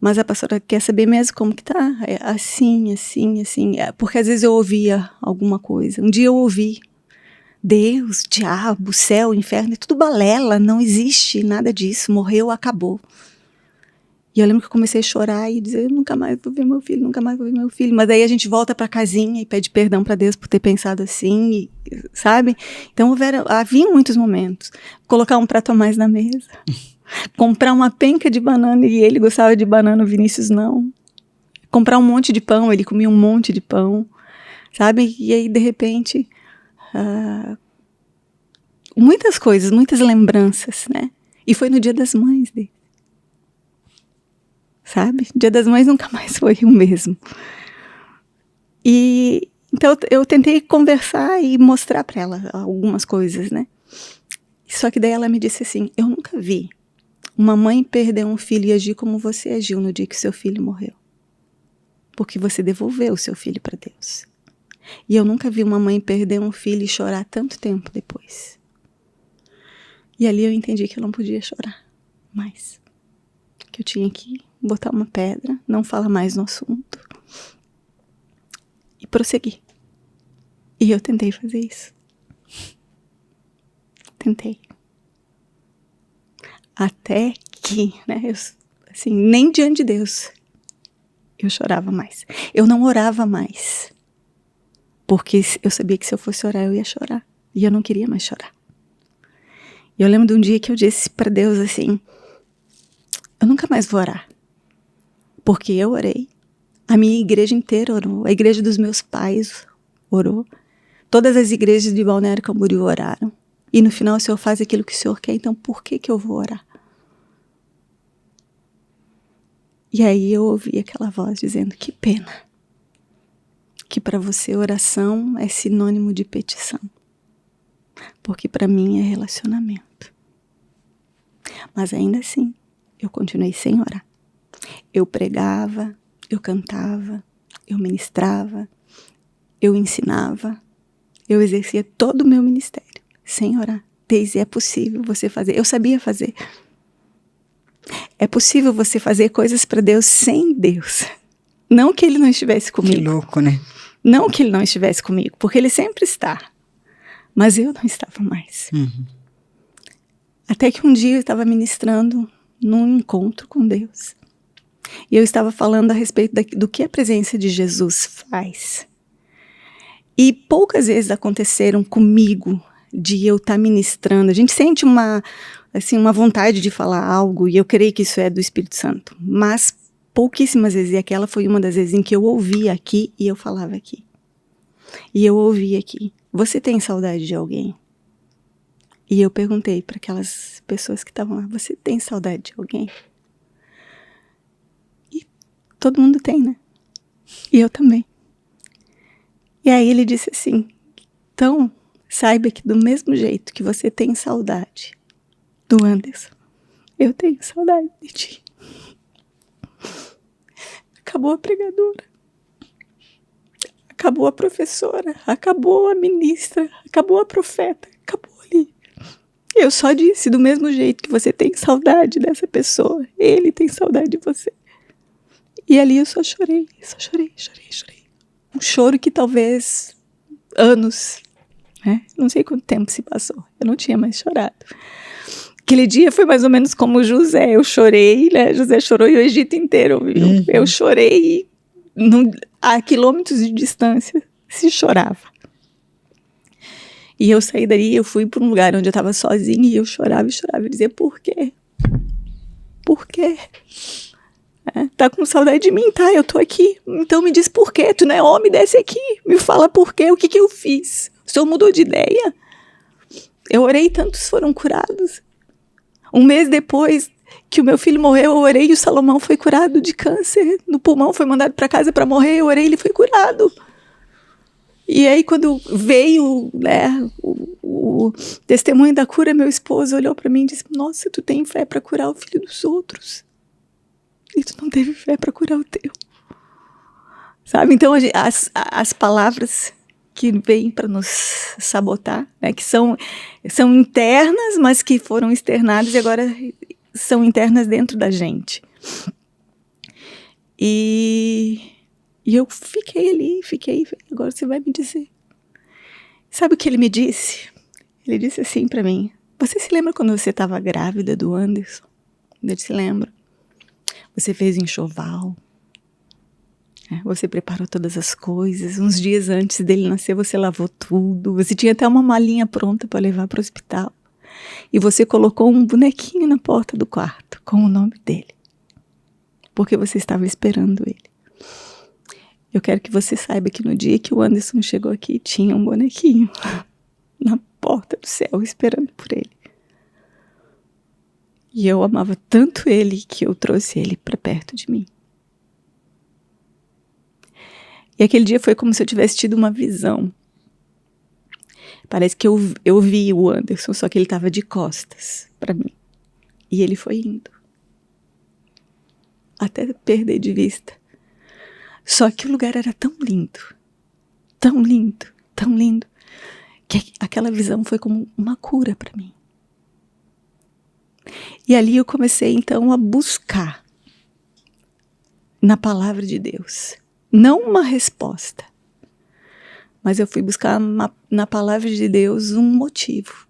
S2: Mas a pastora quer saber mesmo como que tá. É assim. Porque às vezes eu ouvia alguma coisa. Um dia eu ouvi, Deus, diabo, céu, inferno, é tudo balela, não existe nada disso, morreu, acabou. E eu lembro que eu comecei a chorar e dizer, nunca mais vou ver meu filho, nunca mais vou ver meu filho. Mas aí a gente volta pra casinha e pede perdão pra Deus por ter pensado assim, sabe? Então havia muitos momentos. Colocar um prato a mais na mesa. Comprar uma penca de banana e ele gostava de banana, o Vinícius não. Comprar um monte de pão, ele comia um monte de pão, sabe? E aí, de repente, muitas coisas, muitas lembranças, né? E foi no Dia das Mães dele. Sabe? Dia das Mães nunca mais foi o mesmo. E então eu tentei conversar e mostrar para ela algumas coisas, né? Só que daí ela me disse assim, eu nunca vi uma mãe perder um filho e agir como você agiu no dia que seu filho morreu. Porque você devolveu o seu filho para Deus. E eu nunca vi uma mãe perder um filho e chorar tanto tempo depois. E ali eu entendi que eu não podia chorar mais. Que eu tinha que botar uma pedra, não falar mais no assunto. E prosseguir. E eu tentei fazer isso. Tentei. Até que, né, assim, nem diante de Deus eu chorava mais. Eu não orava mais. Porque eu sabia que se eu fosse orar, eu ia chorar. E eu não queria mais chorar. E eu lembro de um dia que eu disse para Deus assim, eu nunca mais vou orar. Porque eu orei. A minha igreja inteira orou. A igreja dos meus pais orou. Todas as igrejas de Balneário Camboriú oraram. E no final o Senhor faz aquilo que o Senhor quer, então por que eu vou orar? E aí eu ouvi aquela voz dizendo, que pena. Que para você oração é sinônimo de petição. Porque para mim é relacionamento. Mas ainda assim, eu continuei sem orar. Eu pregava, eu cantava, eu ministrava, eu ensinava, eu exercia todo o meu ministério, sem orar. Deise, é possível você fazer. Eu sabia fazer. É possível você fazer coisas para Deus sem Deus. Não que Ele não estivesse comigo.
S1: Que louco, né?
S2: Não que Ele não estivesse comigo, porque Ele sempre está. Mas eu não estava mais.
S1: Uhum.
S2: Até que um dia eu estava ministrando num encontro com Deus. E eu estava falando a respeito do que a presença de Jesus faz. E poucas vezes aconteceram comigo de eu estar ministrando. A gente sente uma vontade de falar algo, e eu creio que isso é do Espírito Santo. Mas pouquíssimas vezes, e aquela foi uma das vezes em que eu ouvia aqui e eu falava aqui. E eu ouvia aqui. Você tem saudade de alguém? E eu perguntei para aquelas pessoas que estavam lá, você tem saudade de alguém? E todo mundo tem, né? E eu também. E aí ele disse assim, então saiba que do mesmo jeito que você tem saudade do Anderson, eu tenho saudade de ti. Acabou a pregadora. Acabou a professora, acabou a ministra, acabou a profeta, acabou ali. Eu só disse, do mesmo jeito que você tem saudade dessa pessoa, ele tem saudade de você. E ali eu só chorei. Um choro que talvez anos, né? Não sei quanto tempo se passou. Eu não tinha mais chorado. Aquele dia foi mais ou menos como José. Eu chorei, né? José chorou e o Egito inteiro ouviu.
S1: Uhum.
S2: Eu chorei e a quilômetros de distância se chorava. E eu saí dali, eu fui para um lugar onde eu estava sozinha e eu chorava. Eu dizia, por quê? Por quê? Tá com saudade de mim? Tá, eu tô aqui. Então me diz por quê? Tu não é homem, desce aqui. Me fala por quê, o que que eu fiz? O senhor mudou de ideia? Eu orei e tantos foram curados. Um mês depois que o meu filho morreu, eu orei e o Salomão foi curado de câncer no pulmão, foi mandado para casa para morrer, eu orei e ele foi curado. E aí quando veio, né, o testemunho da cura, meu esposo olhou para mim e disse, nossa, tu tem fé para curar o filho dos outros. E tu não teve fé para curar o teu. Sabe? Então, as palavras que vêm para nos sabotar, né, que são internas, mas que foram externadas e agora são internas dentro da gente. E eu fiquei ali, agora você vai me dizer. Sabe o que ele me disse? Ele disse assim para mim, você se lembra quando você estava grávida do Anderson? Eu disse, lembro. Você fez enxoval, você preparou todas as coisas, uns dias antes dele nascer você lavou tudo, você tinha até uma malinha pronta para levar para o hospital e você colocou um bonequinho na porta do quarto com o nome dele, porque você estava esperando ele. Eu quero que você saiba que no dia que o Anderson chegou aqui tinha um bonequinho na porta do céu esperando por ele. E eu amava tanto ele que eu trouxe ele para perto de mim. E aquele dia foi como se eu tivesse tido uma visão. Parece que eu vi o Anderson, só que ele estava de costas para mim. E ele foi indo. Até perder de vista. Só que o lugar era tão lindo. Tão lindo, tão lindo. Que aquela visão foi como uma cura para mim. E ali eu comecei então a buscar na palavra de Deus, não uma resposta, mas eu fui buscar na palavra de Deus um motivo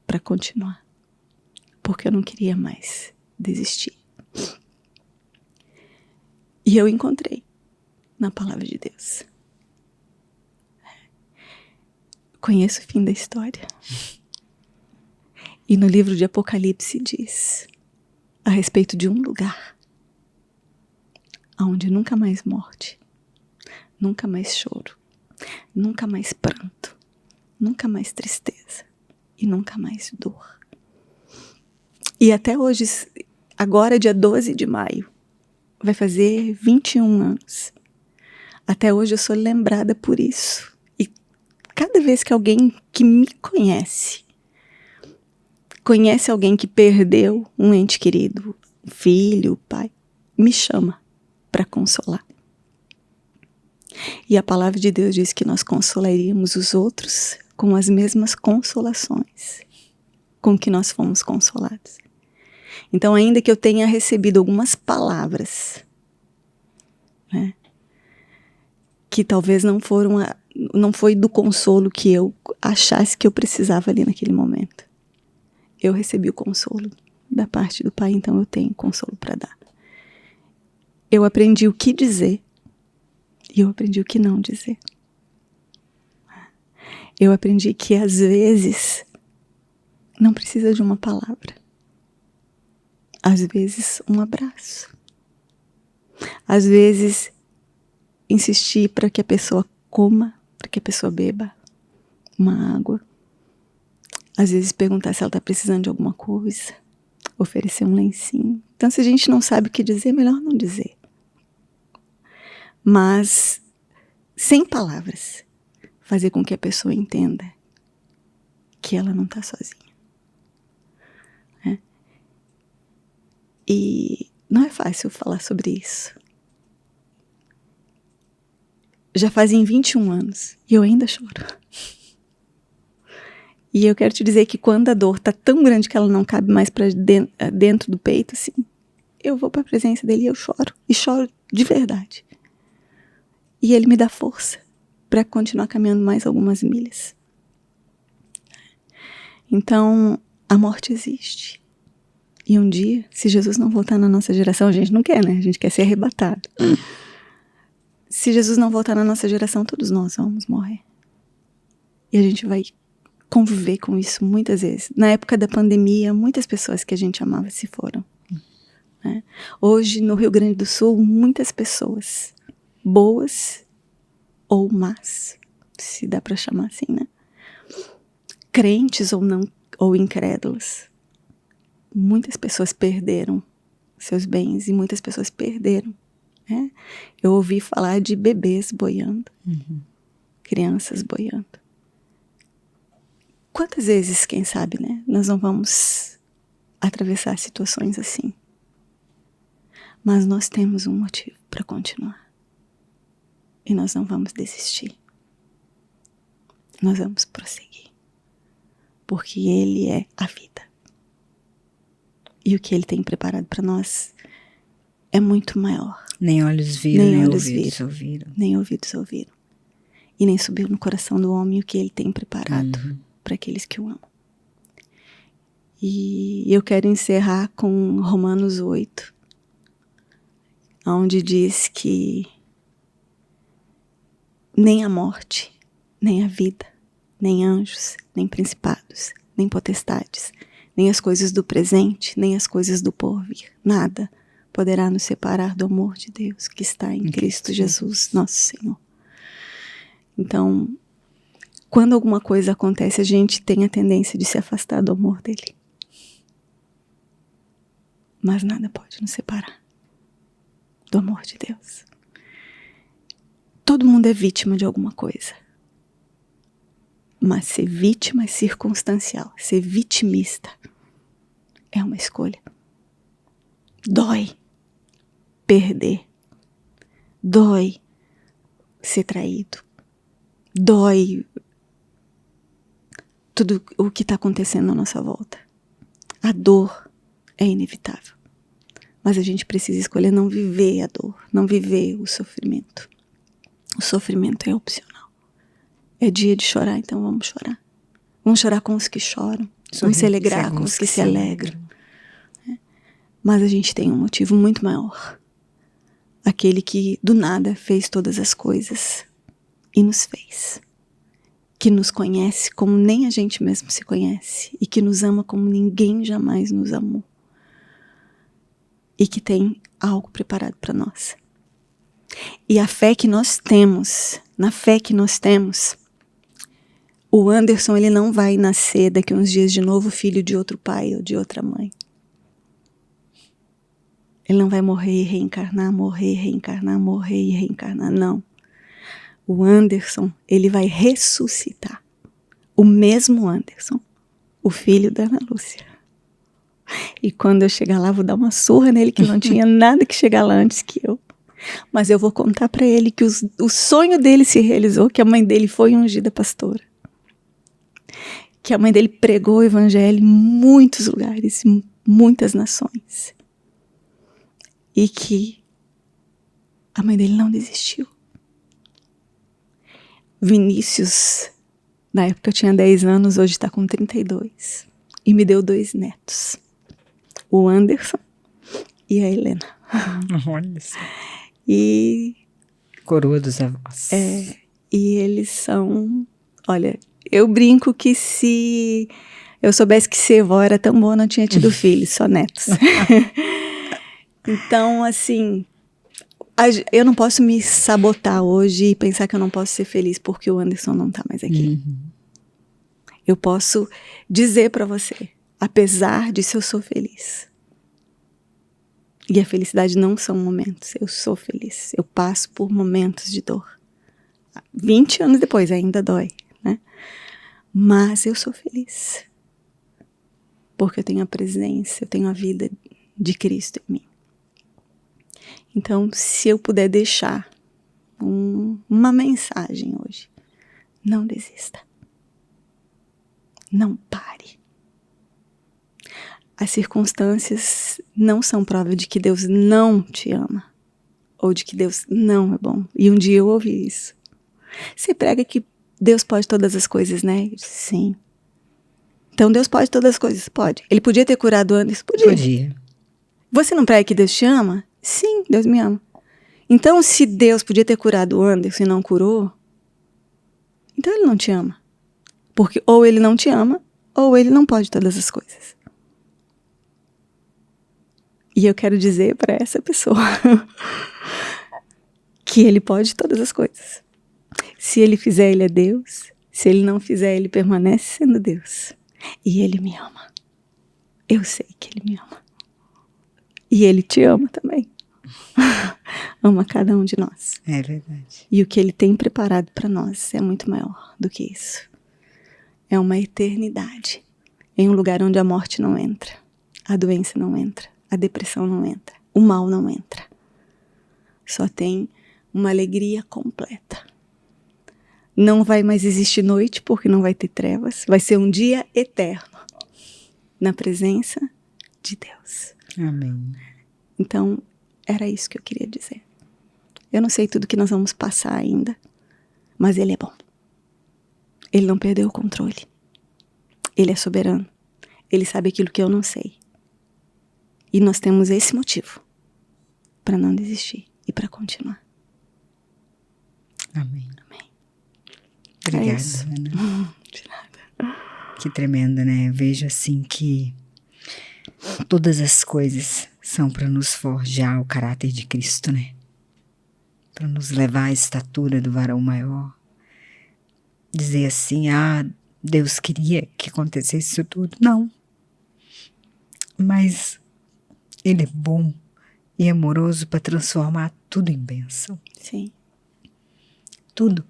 S2: para continuar, porque eu não queria mais desistir. E eu encontrei na palavra de Deus. Conheço o fim da história. E no livro de Apocalipse diz a respeito de um lugar onde nunca mais morte, nunca mais choro, nunca mais pranto, nunca mais tristeza e nunca mais dor. E até hoje, agora dia 12 de maio, vai fazer 21 anos. Até hoje eu sou lembrada por isso. E cada vez que alguém que me conhece alguém que perdeu um ente querido, filho, pai, me chama para consolar. E a palavra de Deus diz que nós consolaríamos os outros com as mesmas consolações com que nós fomos consolados. Então, ainda que eu tenha recebido algumas palavras, né, que talvez não foi do consolo que eu achasse que eu precisava ali naquele momento, eu recebi o consolo da parte do Pai, então eu tenho consolo para dar. Eu aprendi o que dizer e eu aprendi o que não dizer. Eu aprendi que às vezes não precisa de uma palavra. Às vezes um abraço. Às vezes insistir para que a pessoa coma, para que a pessoa beba uma água. Às vezes perguntar se ela está precisando de alguma coisa, oferecer um lencinho. Então, se a gente não sabe o que dizer, é melhor não dizer. Mas, sem palavras, fazer com que a pessoa entenda que ela não está sozinha. Né? E não é fácil falar sobre isso. Já fazem 21 anos e eu ainda choro. E eu quero te dizer que quando a dor tá tão grande que ela não cabe mais para dentro do peito, assim, eu vou para a presença dele e eu choro. E choro de verdade. E ele me dá força para continuar caminhando mais algumas milhas. Então, a morte existe. E um dia, se Jesus não voltar na nossa geração, a gente não quer, né? A gente quer ser arrebatado. Se Jesus não voltar na nossa geração, todos nós vamos morrer. E a gente vai conviver com isso muitas vezes. Na época da pandemia, muitas pessoas que a gente amava se foram. Né? Hoje, no Rio Grande do Sul, muitas pessoas boas ou más, se dá para chamar assim, né? Crentes ou não, ou incrédulas. Muitas pessoas perderam seus bens e muitas pessoas perderam. Né? Eu ouvi falar de bebês boiando, crianças boiando. Quantas vezes, quem sabe, né, nós não vamos atravessar situações assim? Mas nós temos um motivo para continuar. E nós não vamos desistir. Nós vamos prosseguir. Porque Ele é a vida. E o que Ele tem preparado para nós é muito maior.
S1: Nem olhos viram, nem ouvidos ouviram.
S2: Nem ouvidos ouviram. E nem subiu no coração do homem o que Ele tem preparado para aqueles que o amam. E eu quero encerrar com Romanos 8, onde diz que nem a morte, nem a vida, nem anjos, nem principados, nem potestades, nem as coisas do presente, nem as coisas do porvir, nada poderá nos separar do amor de Deus que está em Cristo Jesus, nosso Senhor. Então, quando alguma coisa acontece, a gente tem a tendência de se afastar do amor dele. Mas nada pode nos separar do amor de Deus. Todo mundo é vítima de alguma coisa. Mas ser vítima é circunstancial. Ser vitimista é uma escolha. Dói perder. Dói ser traído. Dói tudo o que está acontecendo à nossa volta. A dor é inevitável. Mas a gente precisa escolher não viver a dor, não viver o sofrimento. O sofrimento é opcional. É dia de chorar, então vamos chorar. Vamos chorar com os que choram. Vamos se alegrar com os que se alegram. Mas a gente tem um motivo muito maior. Aquele que do nada fez todas as coisas e nos fez. Que nos conhece como nem a gente mesmo se conhece. E que nos ama como ninguém jamais nos amou. E que tem algo preparado para nós. E a fé que nós temos, na fé que nós temos, o Anderson ele não vai nascer daqui a uns dias de novo filho de outro pai ou de outra mãe. Ele não vai morrer e reencarnar, morrer e reencarnar, morrer e reencarnar, não. O Anderson, ele vai ressuscitar. O mesmo Anderson, o filho da Ana Lúcia. E quando eu chegar lá, vou dar uma surra nele que não tinha nada que chegar lá antes que eu. Mas eu vou contar para ele que o sonho dele se realizou, que a mãe dele foi ungida pastora. Que a mãe dele pregou o evangelho em muitos lugares, em muitas nações. E que a mãe dele não desistiu. Vinícius, na época eu tinha 10 anos, hoje está com 32. E me deu 2 netos. O Anderson e a Helena.
S1: Olha só.
S2: E
S1: coroa dos avós.
S2: E eles são... Olha, eu brinco que se eu soubesse que ser avó era tão bom, eu não tinha tido filhos, só netos. Então, assim, eu não posso me sabotar hoje e pensar que eu não posso ser feliz porque o Anderson não tá mais aqui. Eu posso dizer para você, apesar disso eu sou feliz. E a felicidade não são momentos, eu sou feliz. Eu passo por momentos de dor. 20 anos depois ainda dói, né? Mas eu sou feliz. Porque eu tenho a presença, eu tenho a vida de Cristo em mim. Então, se eu puder deixar uma mensagem hoje, não desista. Não pare. As circunstâncias não são prova de que Deus não te ama. Ou de que Deus não é bom. E um dia eu ouvi isso. Você prega que Deus pode todas as coisas, né? Eu disse, sim. Então Deus pode todas as coisas? Pode. Ele podia ter curado o Anderson? Podia. Você não prega que Deus te ama? Sim, Deus me ama. Então, se Deus podia ter curado o Anderson e não curou, então Ele não te ama. Porque ou Ele não te ama, ou Ele não pode todas as coisas. E eu quero dizer para essa pessoa que Ele pode todas as coisas. Se Ele fizer, Ele é Deus. Se Ele não fizer, Ele permanece sendo Deus. E Ele me ama. Eu sei que Ele me ama. E Ele te ama também. Ama cada um de nós.
S1: É verdade.
S2: E o que Ele tem preparado para nós é muito maior do que isso. É uma eternidade. Em um lugar onde a morte não entra. A doença não entra. A depressão não entra. O mal não entra. Só tem uma alegria completa. Não vai mais existir noite, porque não vai ter trevas. Vai ser um dia eterno. Na presença de Deus.
S1: Amém.
S2: Então, era isso que eu queria dizer. Eu não sei tudo que nós vamos passar ainda, mas Ele é bom. Ele não perdeu o controle. Ele é soberano. Ele sabe aquilo que eu não sei. E nós temos esse motivo para não desistir e para continuar.
S1: Amém.
S2: Amém.
S1: Obrigada,
S2: É isso.
S1: Ana.
S2: De nada.
S1: Que tremendo, né? Eu vejo assim que todas as coisas são para nos forjar o caráter de Cristo, né? Para nos levar à estatura do varão maior. Dizer assim, Deus queria que acontecesse isso tudo. Não. Mas Ele é bom e amoroso para transformar tudo em bênção.
S2: Sim.
S1: Tudo.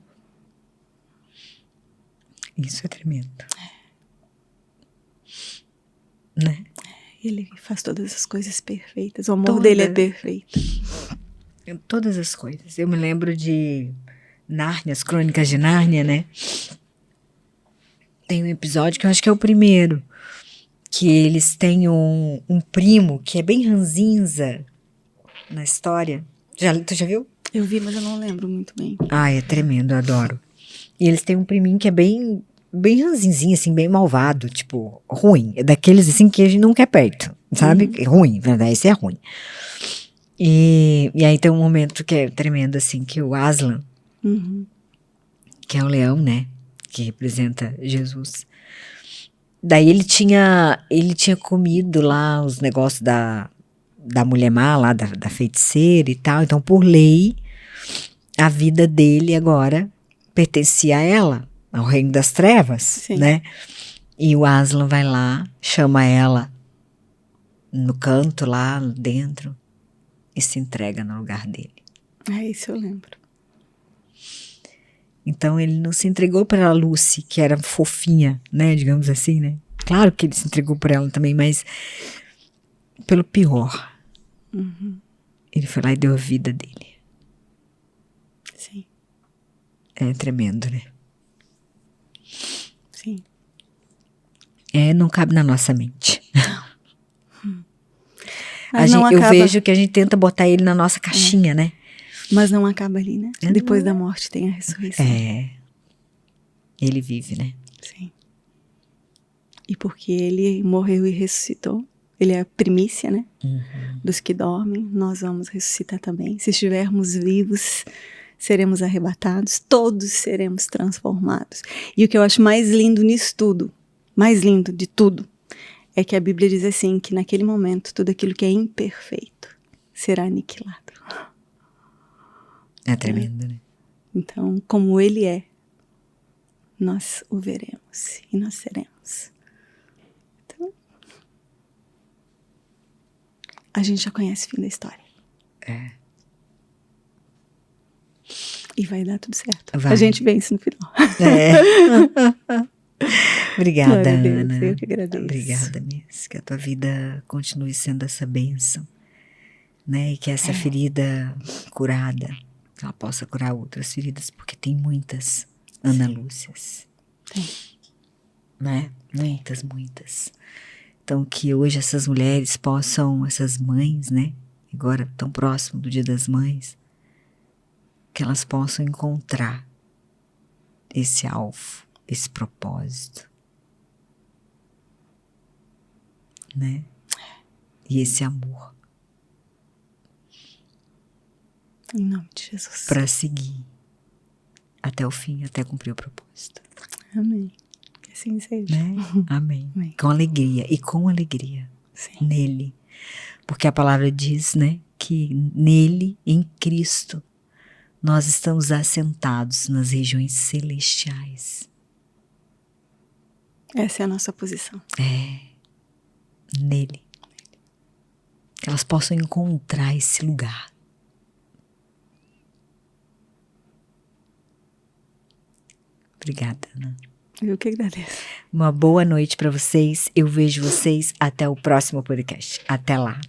S1: Isso é tremendo. Né?
S2: Ele faz todas as coisas perfeitas. O amor dele é perfeito.
S1: Todas as coisas. Eu me lembro de Nárnia, as Crônicas de Nárnia, né? Tem um episódio que eu acho que é o primeiro, que eles têm um primo que é bem ranzinza na história. Tu já viu?
S2: Eu vi, mas eu não lembro muito bem.
S1: É tremendo, eu adoro. E eles têm um priminho que é bem ranzinzinho, assim, bem malvado, tipo, ruim. É daqueles, assim, que a gente não quer perto, sabe? Ruim, verdade, esse é ruim. E aí tem um momento que é tremendo, assim, que o Aslan, que é o leão, né? Que representa Jesus. Daí ele tinha comido lá os negócios da mulher má, lá da feiticeira e tal. Então, por lei, a vida dele agora pertencia a ela, ao reino das trevas,
S2: Sim.
S1: né? E o Aslan vai lá, chama ela no canto lá dentro e se entrega no lugar dele.
S2: Isso eu lembro.
S1: Então ele não se entregou para a Lucy, que era fofinha, né, digamos assim, né? Claro que ele se entregou por ela também, mas pelo pior. Ele foi lá e deu a vida dele.
S2: Sim.
S1: É tremendo, né?
S2: Sim.
S1: Não cabe na nossa mente.
S2: Mas
S1: eu vejo que a gente tenta botar ele na nossa caixinha, né?
S2: Mas não acaba ali, né? Depois da morte tem a ressurreição.
S1: Ele vive, né?
S2: Sim. E porque ele morreu e ressuscitou, ele é a primícia, né? Dos que dormem, nós vamos ressuscitar também. Se estivermos vivos, seremos arrebatados, todos seremos transformados. E o que eu acho mais lindo nisso tudo, mais lindo de tudo, é que a Bíblia diz assim, que naquele momento, tudo aquilo que é imperfeito será aniquilado.
S1: É tremendo, né?
S2: Então, como ele é, nós o veremos e nós seremos. Então, a gente já conhece o fim da história. E vai dar tudo certo.
S1: Vai.
S2: A gente vence no final.
S1: Obrigada,
S2: Glória a Deus,
S1: Ana.
S2: eu que agradeço.
S1: Obrigada mesmo. Que a tua vida continue sendo essa bênção, né? E que essa ferida curada, ela possa curar outras feridas, porque tem muitas Ana Lúcias.
S2: Tem.
S1: né? Muitas, muitas. Então, que hoje essas mulheres possam, essas mães, né? Agora tão próximo do Dia das Mães, que elas possam encontrar esse alvo, esse propósito, né? E esse amor.
S2: Em nome de Jesus.
S1: Para seguir até o fim, até cumprir o propósito.
S2: Amém. Que assim seja.
S1: Né? Amém.
S2: Amém.
S1: Com alegria. E com alegria.
S2: Sim.
S1: Nele. Porque a palavra diz, né? Que nele, em Cristo, nós estamos assentados nas regiões celestiais.
S2: Essa é a nossa posição.
S1: Nele. Que elas possam encontrar esse lugar. Obrigada, Ana.
S2: Eu que agradeço.
S1: Uma boa noite para vocês. Eu vejo vocês até o próximo podcast. Até lá.